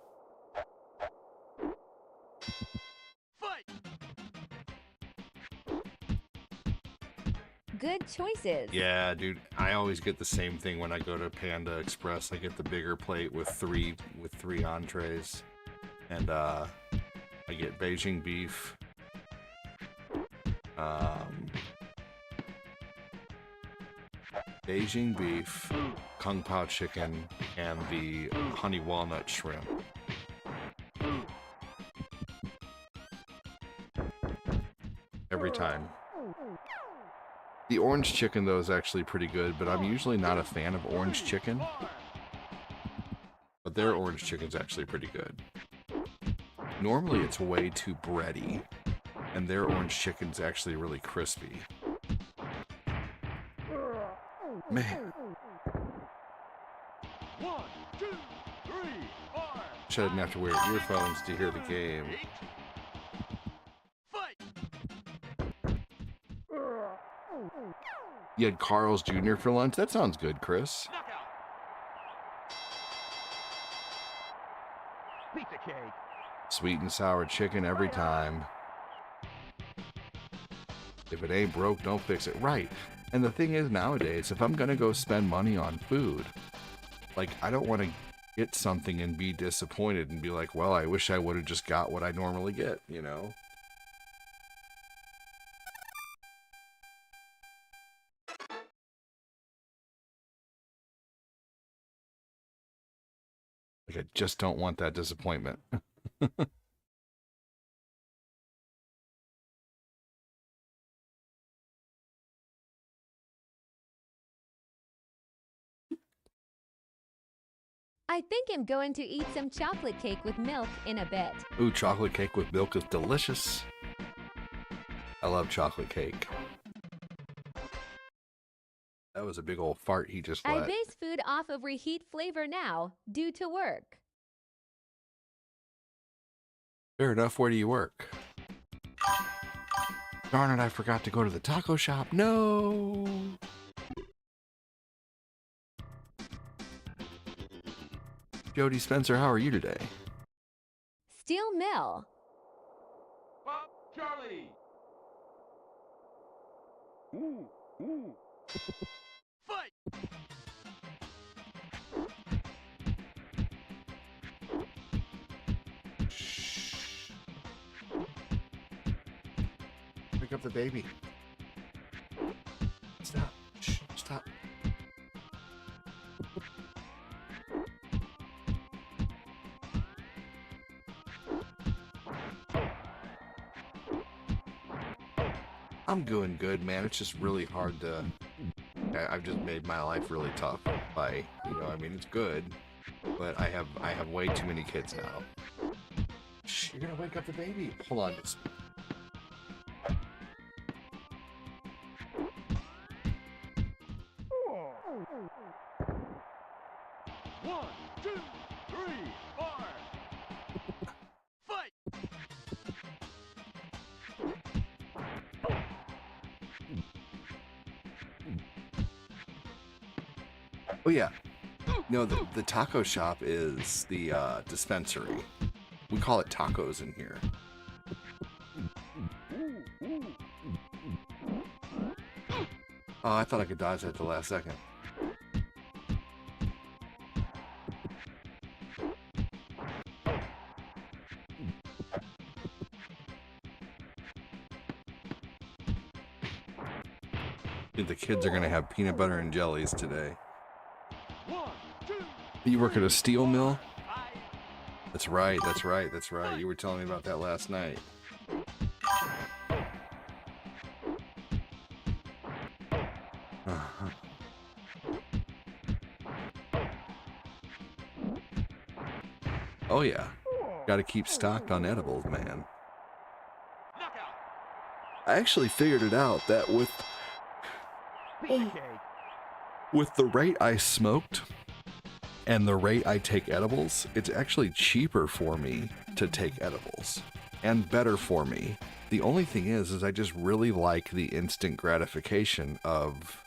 Good choices. Yeah, dude. I always get the same thing when I go to Panda Express. I get the bigger plate with three entrees, and I get Beijing beef. Beijing beef, Kung Pao chicken, and the honey walnut shrimp. Every time. The orange chicken, though, is actually pretty good, but I'm usually not a fan of orange chicken. But their orange chicken's actually pretty good. Normally, it's way too bready, and their orange chicken's actually really crispy. Man. Shouldn't have to wear earphones to hear the game. You had Carl's Jr. for lunch? That sounds good, Chris. Sweet and sour chicken every time. If it ain't broke, don't fix it. Right. And the thing is, nowadays, if I'm going to go spend money on food, like, I don't want to get something and be disappointed and be like, well, I wish I would have just got what I normally get, you know? Like, I just don't want that disappointment. I think I'm going to eat some chocolate cake with milk in a bit. Ooh, chocolate cake with milk is delicious. I love chocolate cake. That was a big old fart he just let. I base food off of reheat flavor now, due to work. Fair enough, where do you work? Darn it, I forgot to go to the taco shop. No! Jody Spencer, how are you today? Steel Mill. Bob Charlie. Fight! Pick up the baby. Stop. Shh, stop. I'm doing good, man. It's just really hard to... I've just made my life really tough by, you know, I mean, it's good, but I have way too many kids now. Shh, you're gonna wake up the baby. Hold on. Just... One, two, three, four. Fight! Oh yeah. No, the taco shop is the dispensary. We call it tacos in here. Oh, I thought I could dodge that at the last second. Dude, the kids are gonna have peanut butter and jellies today. You work at a steel mill? That's right, that's right, that's right. You were telling me about that last night. Oh yeah. Gotta keep stocked on edibles, man. I actually figured it out that with the rate I smoked and the rate I take edibles, it's actually cheaper for me to take edibles and better for me. The only thing is I just really like the instant gratification of,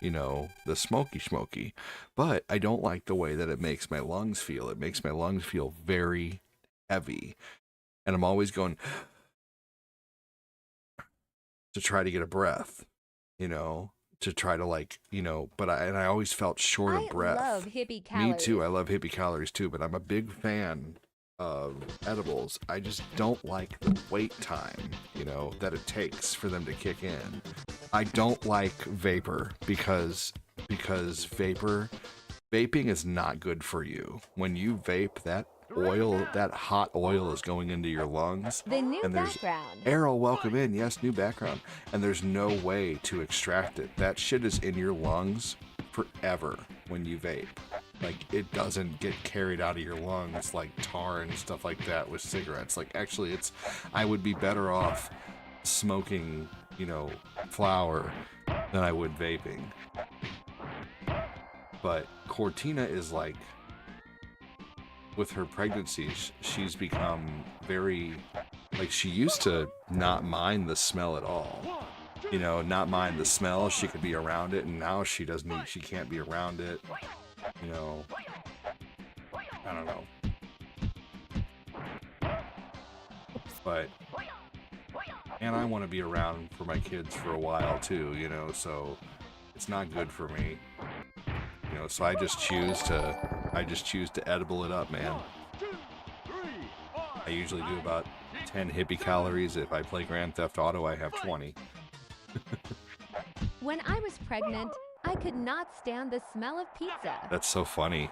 you know, the smoky, but I don't like the way that it makes my lungs feel. It makes my lungs feel very heavy, and I'm always going to try to get a breath, you know, to try to, like, you know, but I always felt short of breath. I love hippie calories. Me too. I love hippie calories too, but I'm a big fan of edibles. I just don't like the wait time, you know, that it takes for them to kick in. I don't like vapor because vaping is not good for you. When you vape, oil, that hot oil is going into your lungs. The new And there's background. Errol, welcome in. Yes, new background. And there's no way to extract it. That shit is in your lungs forever when you vape. Like, it doesn't get carried out of your lungs like tar and stuff like that with cigarettes. Like, actually, I would be better off smoking, flower than I would vaping. But Cortina is like, with her pregnancy, she's become very, like, she used to not mind the smell at all. Not mind the smell. She could be around it, and now she can't be around it. I don't know. But, and I want to be around for my kids for a while too, so it's not good for me. So I just choose to edible it up, man. I usually do about 10 hippie calories. If I play Grand Theft Auto, I have 20. When I was pregnant, I could not stand the smell of pizza. That's so funny.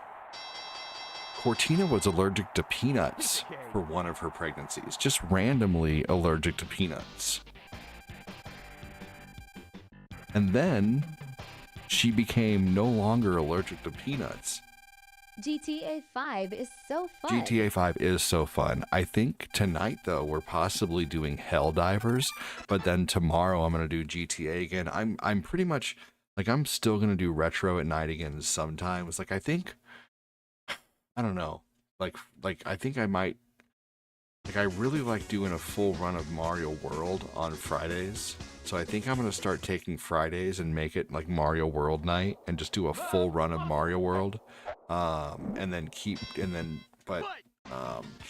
Cortina was allergic to peanuts for one of her pregnancies. Just randomly allergic to peanuts. And then she became no longer allergic to peanuts. GTA 5 is so fun. GTA 5 is so fun. I think tonight, though, we're possibly doing Helldivers, but then tomorrow I'm going to do GTA again. I'm pretty much, like, I'm still going to do retro at night again sometimes. Like, I think, I don't know. Like I think I might, like, I really like doing a full run of Mario World on Fridays. So I think I'm going to start taking Fridays and make it like Mario World night and just do a full run of Mario World.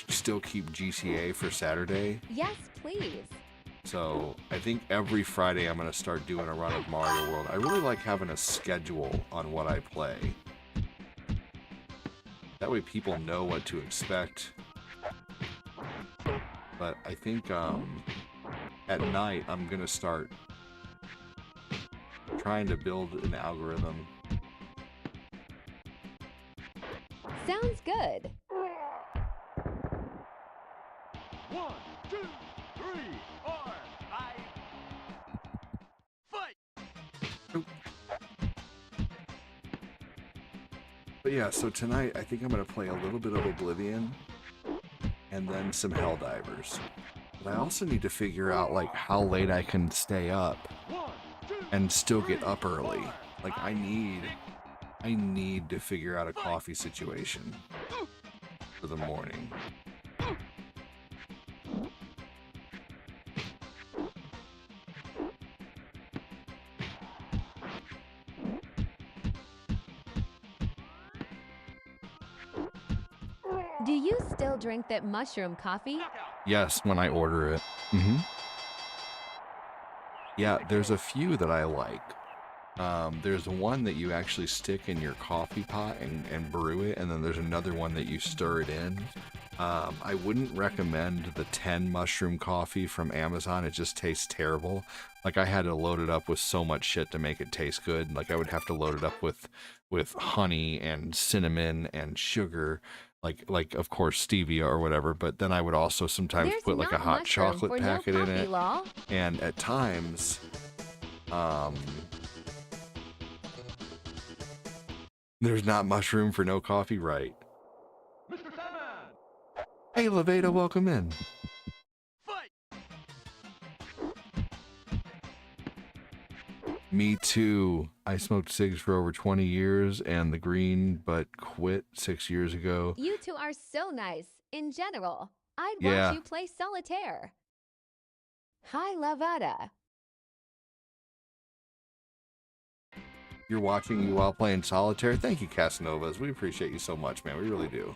Still keep GTA for Saturday. Yes, please. So I think every Friday I'm going to start doing a run of Mario World. I really like having a schedule on what I play. That way people know what to expect. But I think at night I'm going to start trying to build an algorithm. Sounds good. 1, 2, 3, 4, 5, fight! But yeah, so tonight I think I'm going to play a little bit of Oblivion and then some Helldivers. But I also need to figure out like how late I can stay up and still get up early. Like I need to figure out a coffee situation for the morning. Do you still drink that mushroom coffee? Yes, when I order it. Mm-hmm. Yeah, there's a few that I like. There's one that you actually stick in your coffee pot and brew it, and then there's another one that you stir it in. I wouldn't recommend the 10 mushroom coffee from Amazon. It just tastes terrible. Like I had to load it up with so much shit to make it taste good. Like I would have to load it up with honey and cinnamon and sugar. Like of course stevia or whatever, but then I would also sometimes There's put like a not hot mushroom chocolate for packet no in coffee it. law. And at times, there's not mushroom for no coffee, right? Hey, Levada, welcome in. Me too. I smoked cigs for over 20 years and the green, but quit 6 years ago. You two are so nice. In general, I'd Yeah. watch you play solitaire. Hi, Lavada. You're watching you while playing solitaire. Thank you, Casanovas. We appreciate you so much, man. We really do.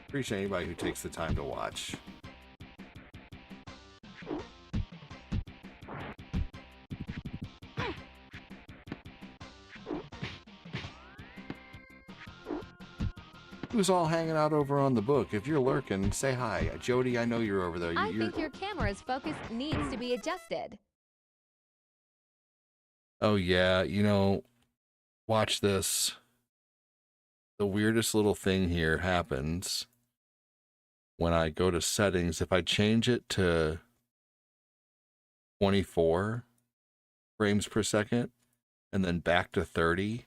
Appreciate anybody who takes the time to watch. Who's all hanging out over on the book? If you're lurking, say hi. Jody, I know you're over there. I think your camera's focus needs to be adjusted. Oh, yeah. You know, watch this. The weirdest little thing here happens. when I go to settings, if I change it to 24 frames per second and then back to 30,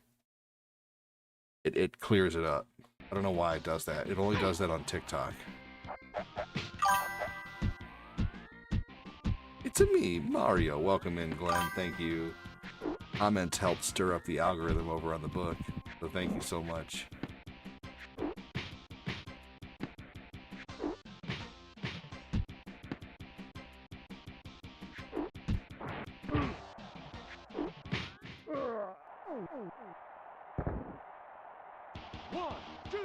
it clears it up. I don't know why it does that. It only does that on TikTok. It's a me, Mario. Welcome in, Glenn. Thank you. Comments helped stir up the algorithm over on the book, so thank you so much. One, two,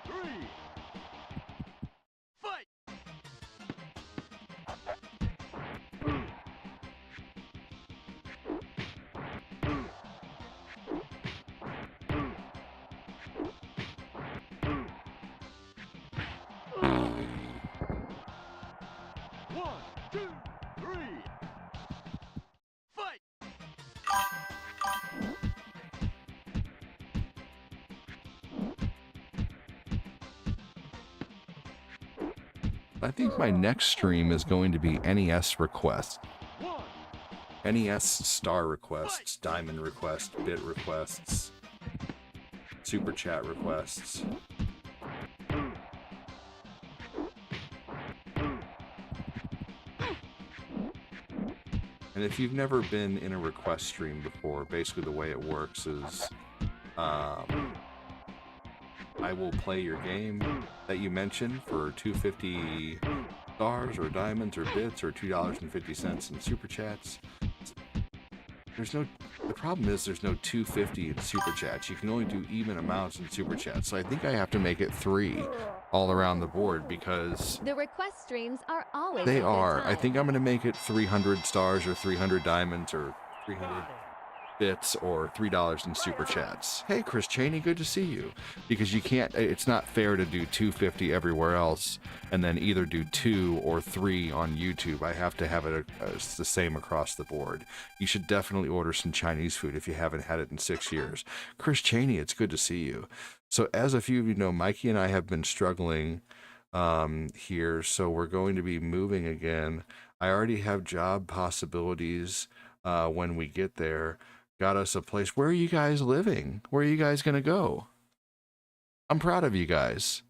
three. Fight! One, two, three. Fight! I think my next stream is going to be NES requests. NES star requests, diamond requests, bit requests, super chat requests. And if you've never been in a request stream before, basically the way it works is I will play your game that you mentioned for $2.50 stars or diamonds or bits or $2.50 in super chats. The problem is there's no $2.50 in super chats. You can only do even amounts in super chats. So I think I have to make it 3 all around the board because The request streams are always they a good are. I time. think I'm going to make it 300 stars or 300 diamonds or 300 bits or $3 in super chats. Hey, Chris Cheney, good to see you. Because you can't, it's not fair to do $2.50 everywhere else and then either do 2 or 3 on YouTube. I have to have it the same across the board. You should definitely order some Chinese food if you haven't had it in 6 years. Chris Cheney, it's good to see you. So as a few of you know, Mikey and I have been struggling here, so we're going to be moving again. I already have job possibilities when we get there. Got us a place. Where are you guys living? Where are you guys gonna go? I'm proud of you guys.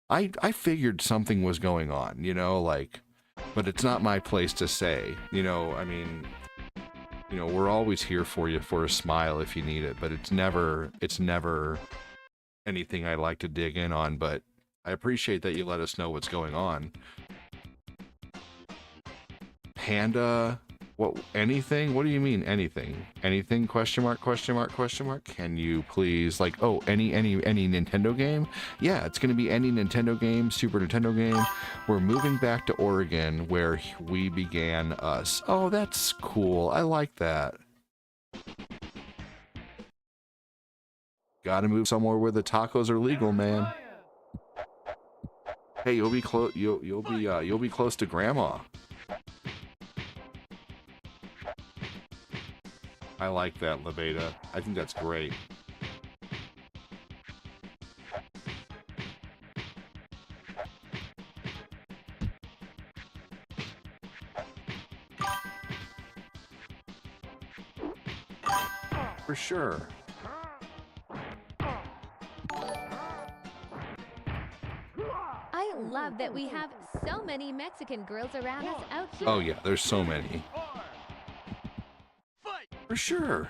I figured something was going on, you know, like, but it's not my place to say, you know. I mean, you know, we're always here for you for a smile if you need it, but it's never anything I like to dig in on. But I appreciate that you let us know what's going on. Panda. What, anything? What do you mean anything? Anything? Question mark, question mark, question mark? Can you please, like, oh, any Nintendo game? Yeah, it's gonna be any Nintendo game, Super Nintendo game. We're moving back to Oregon where we began us. Oh, that's cool. I like that. Gotta move somewhere where the tacos are legal, man. Hey, you'll be close. You'll be close to Grandma. I like that, Levada. I think that's great. For sure. I love that we have so many Mexican girls around us out here. Oh yeah, there's so many. For sure.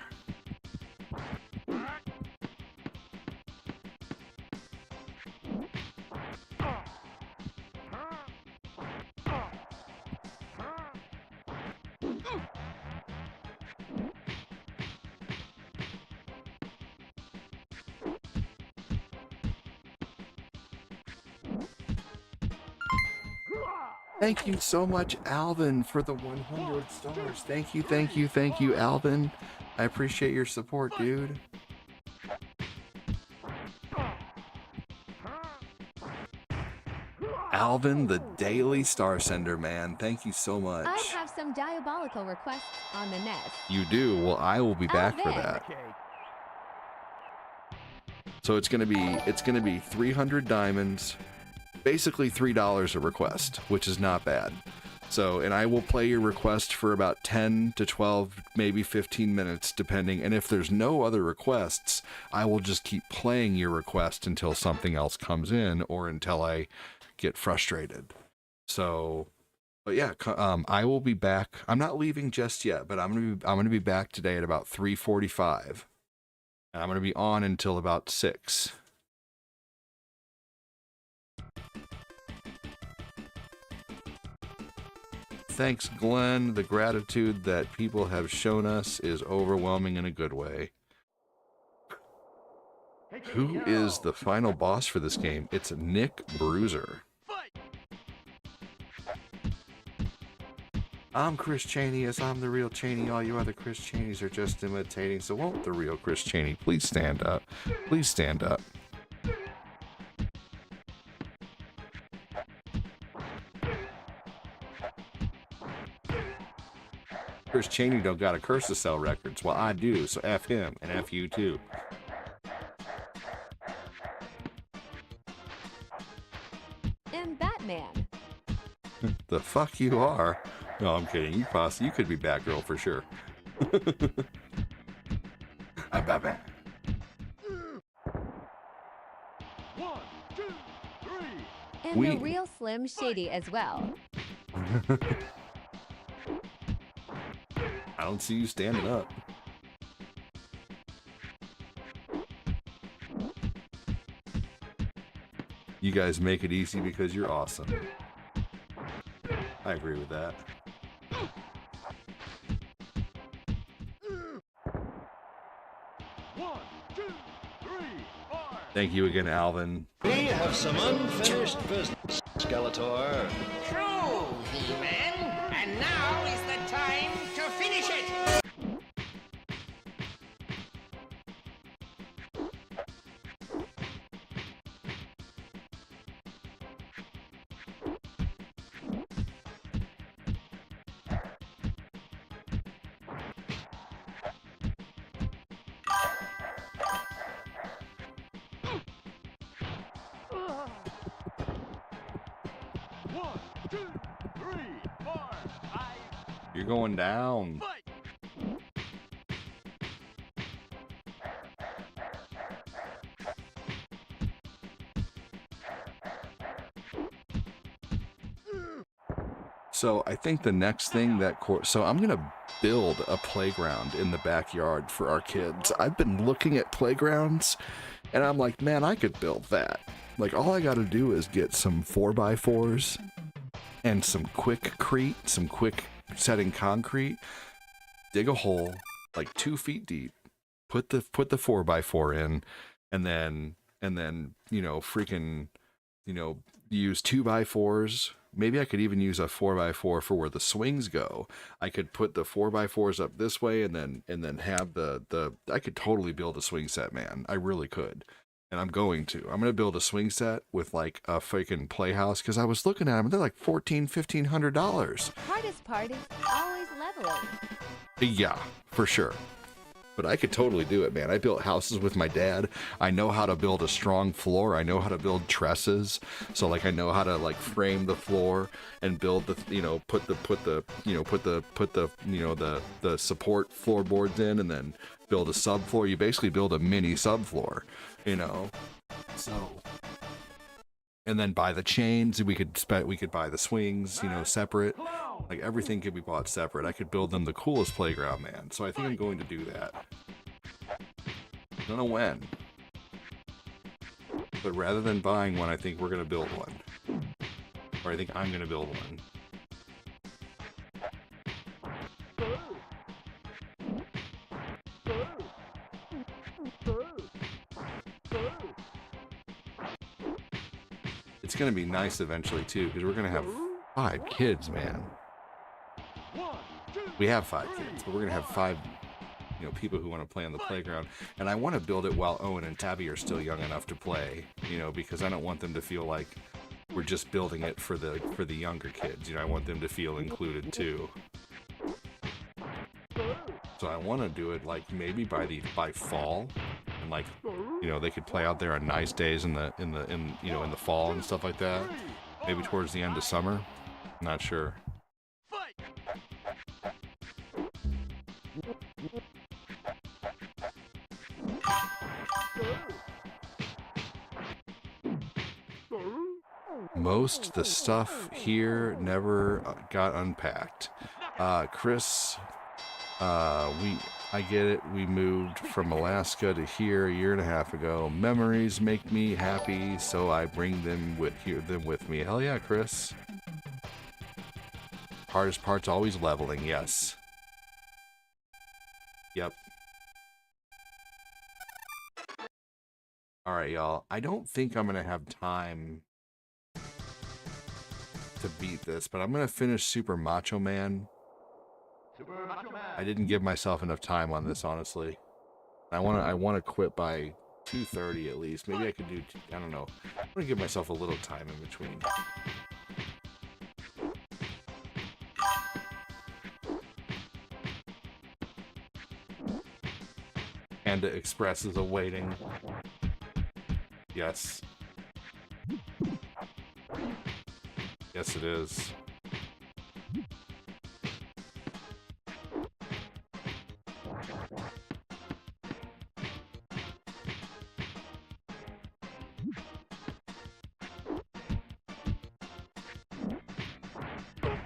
Thank you so much, Alvin, for the 100 stars. Thank you, Alvin. I appreciate your support, dude. Alvin, the daily star sender, man. Thank you so much. I have some diabolical requests on the nest. You do? Well, I will be back for that. So it's gonna be 300 diamonds, basically $3 a request, which is not bad. So, and I will play your request for about 10 to 12, maybe 15 minutes, depending. And if there's no other requests, I will just keep playing your request until something else comes in or until I get frustrated. So, but yeah, I will be back. I'm not leaving just yet, but I'm gonna be back today at about 3:45, and I'm gonna be on until about 6. Thanks, Glenn. The gratitude that people have shown us is overwhelming in a good way. Who is the final boss for this game? It's Nick Bruiser. I'm Chris Cheney, yes, I'm the real Cheney. All you other Chris Cheneys are just imitating. So won't the real Chris Cheney please stand up? Please stand up. Chris Cheney don't got a curse to sell records. Well, I do, so F him and F you too. And Batman. The fuck you are? No, I'm kidding. You could be Batgirl for sure. I'm Batman. 1, 2, 3. And the real Slim Shady as well. I don't see you standing up. You guys make it easy because you're awesome. I agree with that. Thank you again, Alvin. We have some unfinished business, Skeletor. True, He-Man. And now is the time to finish it. You're going down. So I think the next thing so I'm going to build a playground in the backyard for our kids. I've been looking at playgrounds and I'm like, man, I could build that. Like, all I got to do is get some 4x4s and some quickcrete, some quick setting concrete, dig a hole like 2 feet deep, put the 4x4 in, and then freaking use 2x4s. Maybe I could even use a 4x4 for where the swings go. I could put the 4x4s up this way and then have I could totally build a swing set, man. I really could. And I'm going to build a swing set with like a freaking playhouse, because I was looking at them, they're like $1,400-$1,500. Hardest part is always leveling. Yeah, for sure. But I could totally do it, man. I built houses with my dad. I know how to build a strong floor. I know how to build trusses. So like I know how to like frame the floor and build the put the support floorboards in, and then build a subfloor. You basically build a mini subfloor, So, and then buy the chains. We could buy the swings, separate. Like everything could be bought separate. I could build them the coolest playground, man. So I think I'm going to do that. I don't know when. But rather than buying one, I think we're going to build one. Or I think I'm going to build one. It's going to be nice eventually, too, because we're going to have 5 kids, man. We have 5 kids, but we're going to have 5, people who want to play on the playground. And I want to build it while Owen and Tabby are still young enough to play, because I don't want them to feel like we're just building it for the younger kids. I want them to feel included, too. So I want to do it like maybe by fall, and like you know, they could play out there on nice days in the fall and stuff like that. Maybe towards the end of summer. Not sure. Most the stuff here never got unpacked. Chris, I get it. We moved from Alaska to here a year and a half ago. Memories make me happy, so I bring them with me. Hell yeah, Chris. Hardest part's always leveling, yes. Yep. Alright, y'all. I don't think I'm going to have time to beat this, but I'm going to finish Super Macho Man. I didn't give myself enough time on this, honestly. I want to quit by 2:30 at least. Maybe I could do, I don't know. I want to give myself a little time in between. Panda Express is awaiting. Yes. Yes, it is.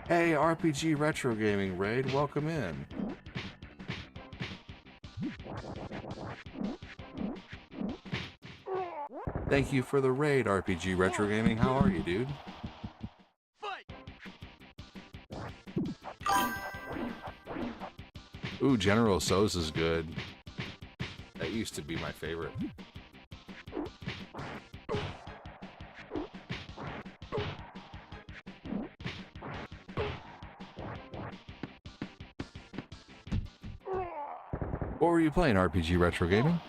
Hey, RPG Retro Gaming Raid, welcome in. Thank you for the raid, RPG Retro Gaming. How are you, dude? Ooh, General So's is good. That used to be my favorite. What were you playing, RPG Retro Gaming?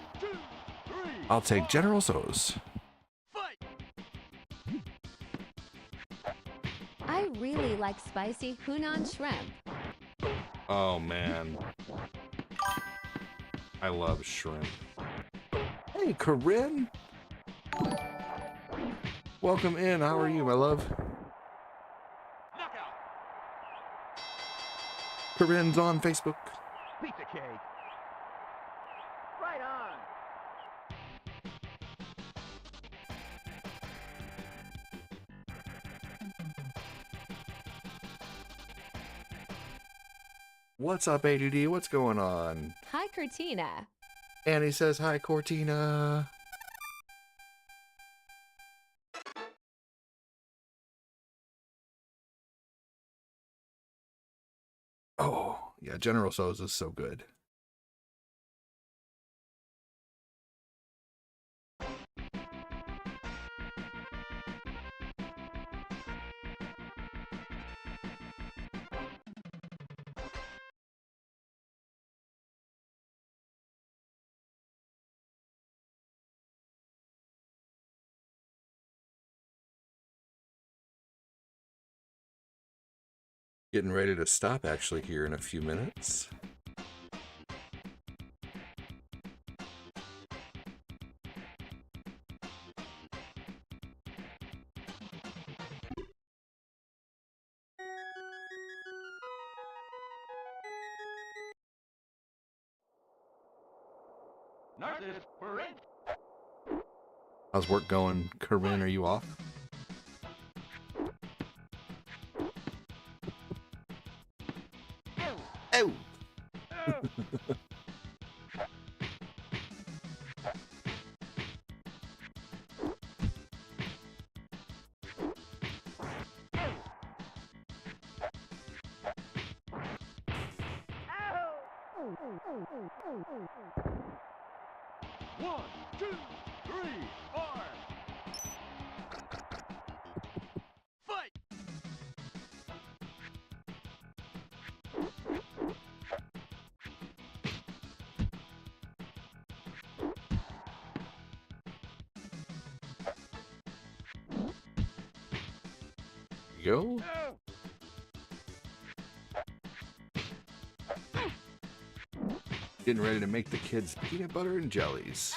I'll take General So's. I really like spicy Hunan shrimp. Oh man, I love shrimp. Hey, Corinne. Welcome in. How are you, my love? Corinne's on Facebook. Pizza cake. Right on. What's up, ADD? What's going on? Hi, Cortina. Annie says hi, Cortina. Oh, yeah, General So's is so good. Getting ready to stop actually here in a few minutes. Nurses, we're in. How's work going? Corinne, are you off? Oh! One, two, three, four. Fight! Go. Getting ready to make the kids peanut butter and jellies.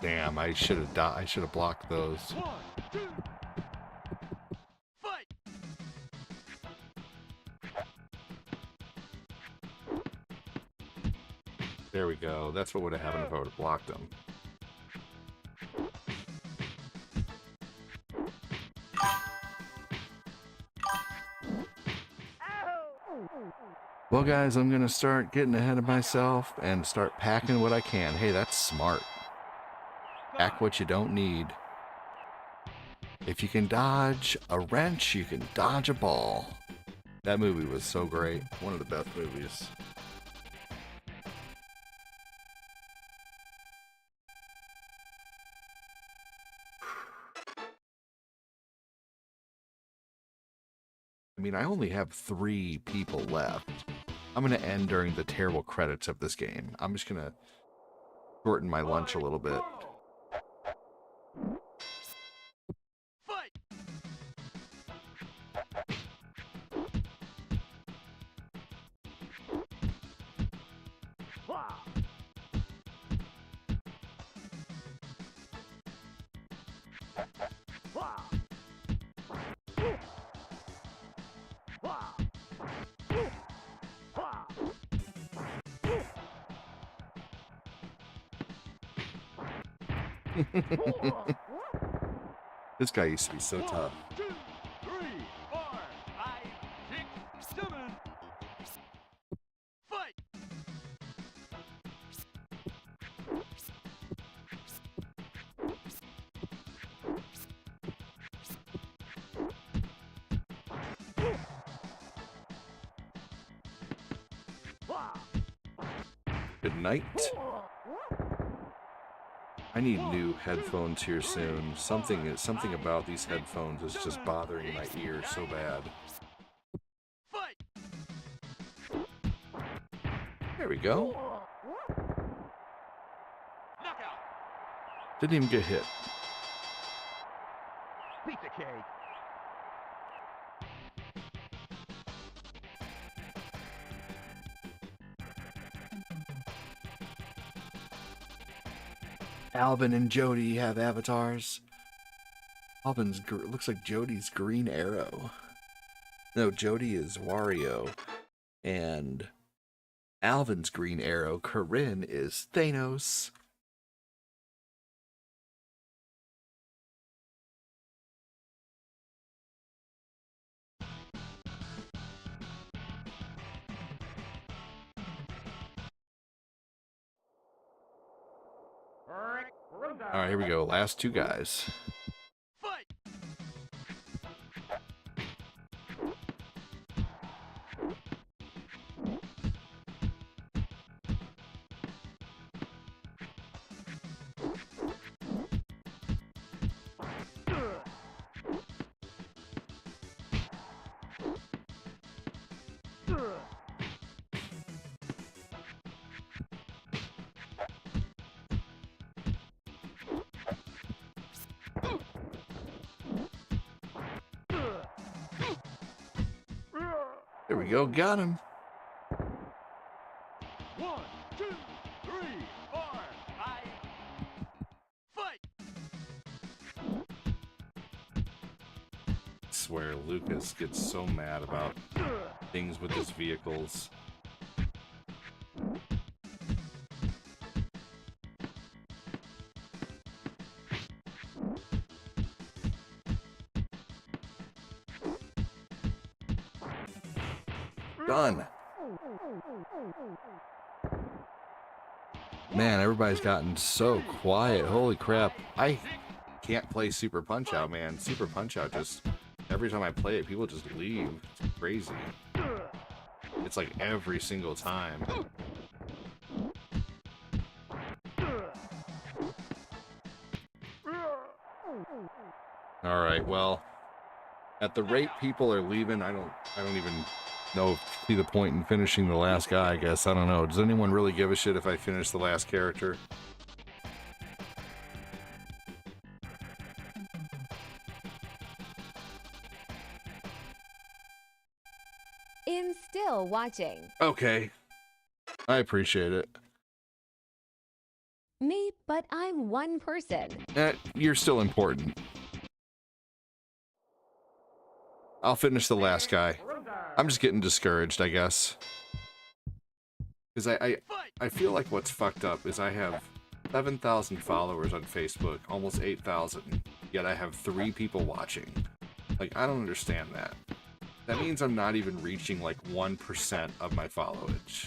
Damn, I should have I should have blocked those. 1, 2, fight! There we go. That's what would have happened if I would have blocked them. Well, guys, I'm going to start getting ahead of myself and start packing what I can. Hey, that's smart. Pack what you don't need. If you can dodge a wrench, you can dodge a ball. That movie was so great. One of the best movies. I mean, I only have 3 people left. I'm going to end during the terrible credits of this game. I'm just going to shorten my lunch a little bit. This guy used to be so tough. 1, 2, 3, 4, 5, 6, 7. Fight! Good night. I need new headphones here soon. Something about these headphones is just bothering my ears so bad. There we go. Didn't even get hit. Pizza cake. Alvin and Jody have avatars. Alvin's looks like Jody's Green Arrow. No, Jody is Wario. And Alvin's Green Arrow, Corinne, is Thanos. Alright, here we go. Last 2 guys. Fight! There we go. Got him. 1, 2, 3, 4, 5. Fight! I swear, Lucas gets so mad about things with his vehicles. Done. Man, everybody's gotten so quiet. Holy crap. I can't play Super Punch-Out, man. Super Punch-Out just... Every time I play it, people just leave. It's crazy. It's like every single time. Alright, well... At the rate people are leaving, I don't even see the point in finishing the last guy, I guess. I don't know. Does anyone really give a shit if I finish the last character? In still watching. Okay. I appreciate it. Me, but I'm one person. You're still important. I'll finish the last guy. I'm just getting discouraged, I guess. Because I feel like what's fucked up is I have 7,000 followers on Facebook, almost 8,000, yet I have 3 people watching. Like, I don't understand that. That means I'm not even reaching like 1% of my followage.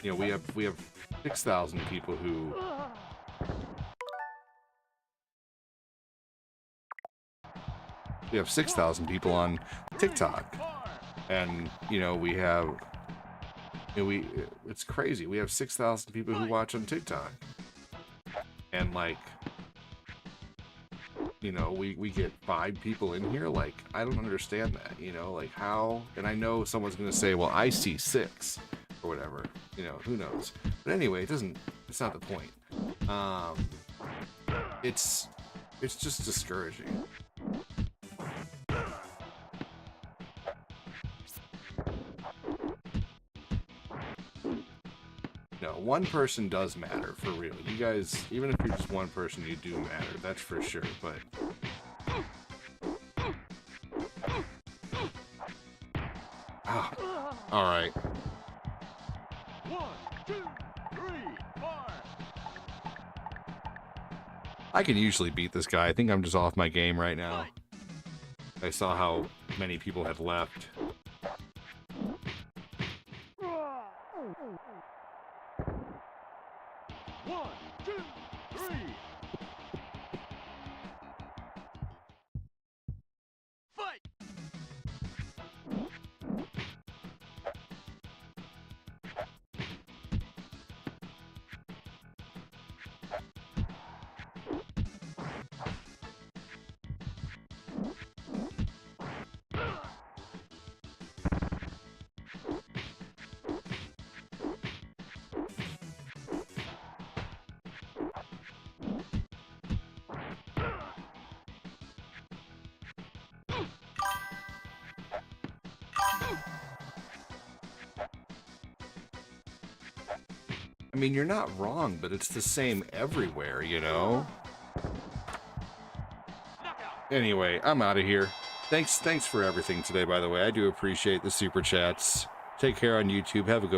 You know, we have 6,000 people who we have 6,000 people on TikTok, and you know we have it's crazy. We have 6,000 people who watch on TikTok, and like, you know, we get 5 people in here. Like, I don't understand that. You know, like how? And I know someone's gonna say, well, I see 6 or whatever. You know, who knows? But anyway, it's not the point. It's just discouraging. No, one person does matter, for real. You guys, even if you're just one person, you do matter. That's for sure, but... Ah, alright. 1, 2, 3, 4. I can usually beat this guy. I think I'm just off my game right now. I saw how many people had left. I mean, you're not wrong, but it's the same everywhere, you know? Anyway, I'm out of here. Thanks for everything today, by the way. I do appreciate the super chats. Take care on YouTube. Have a good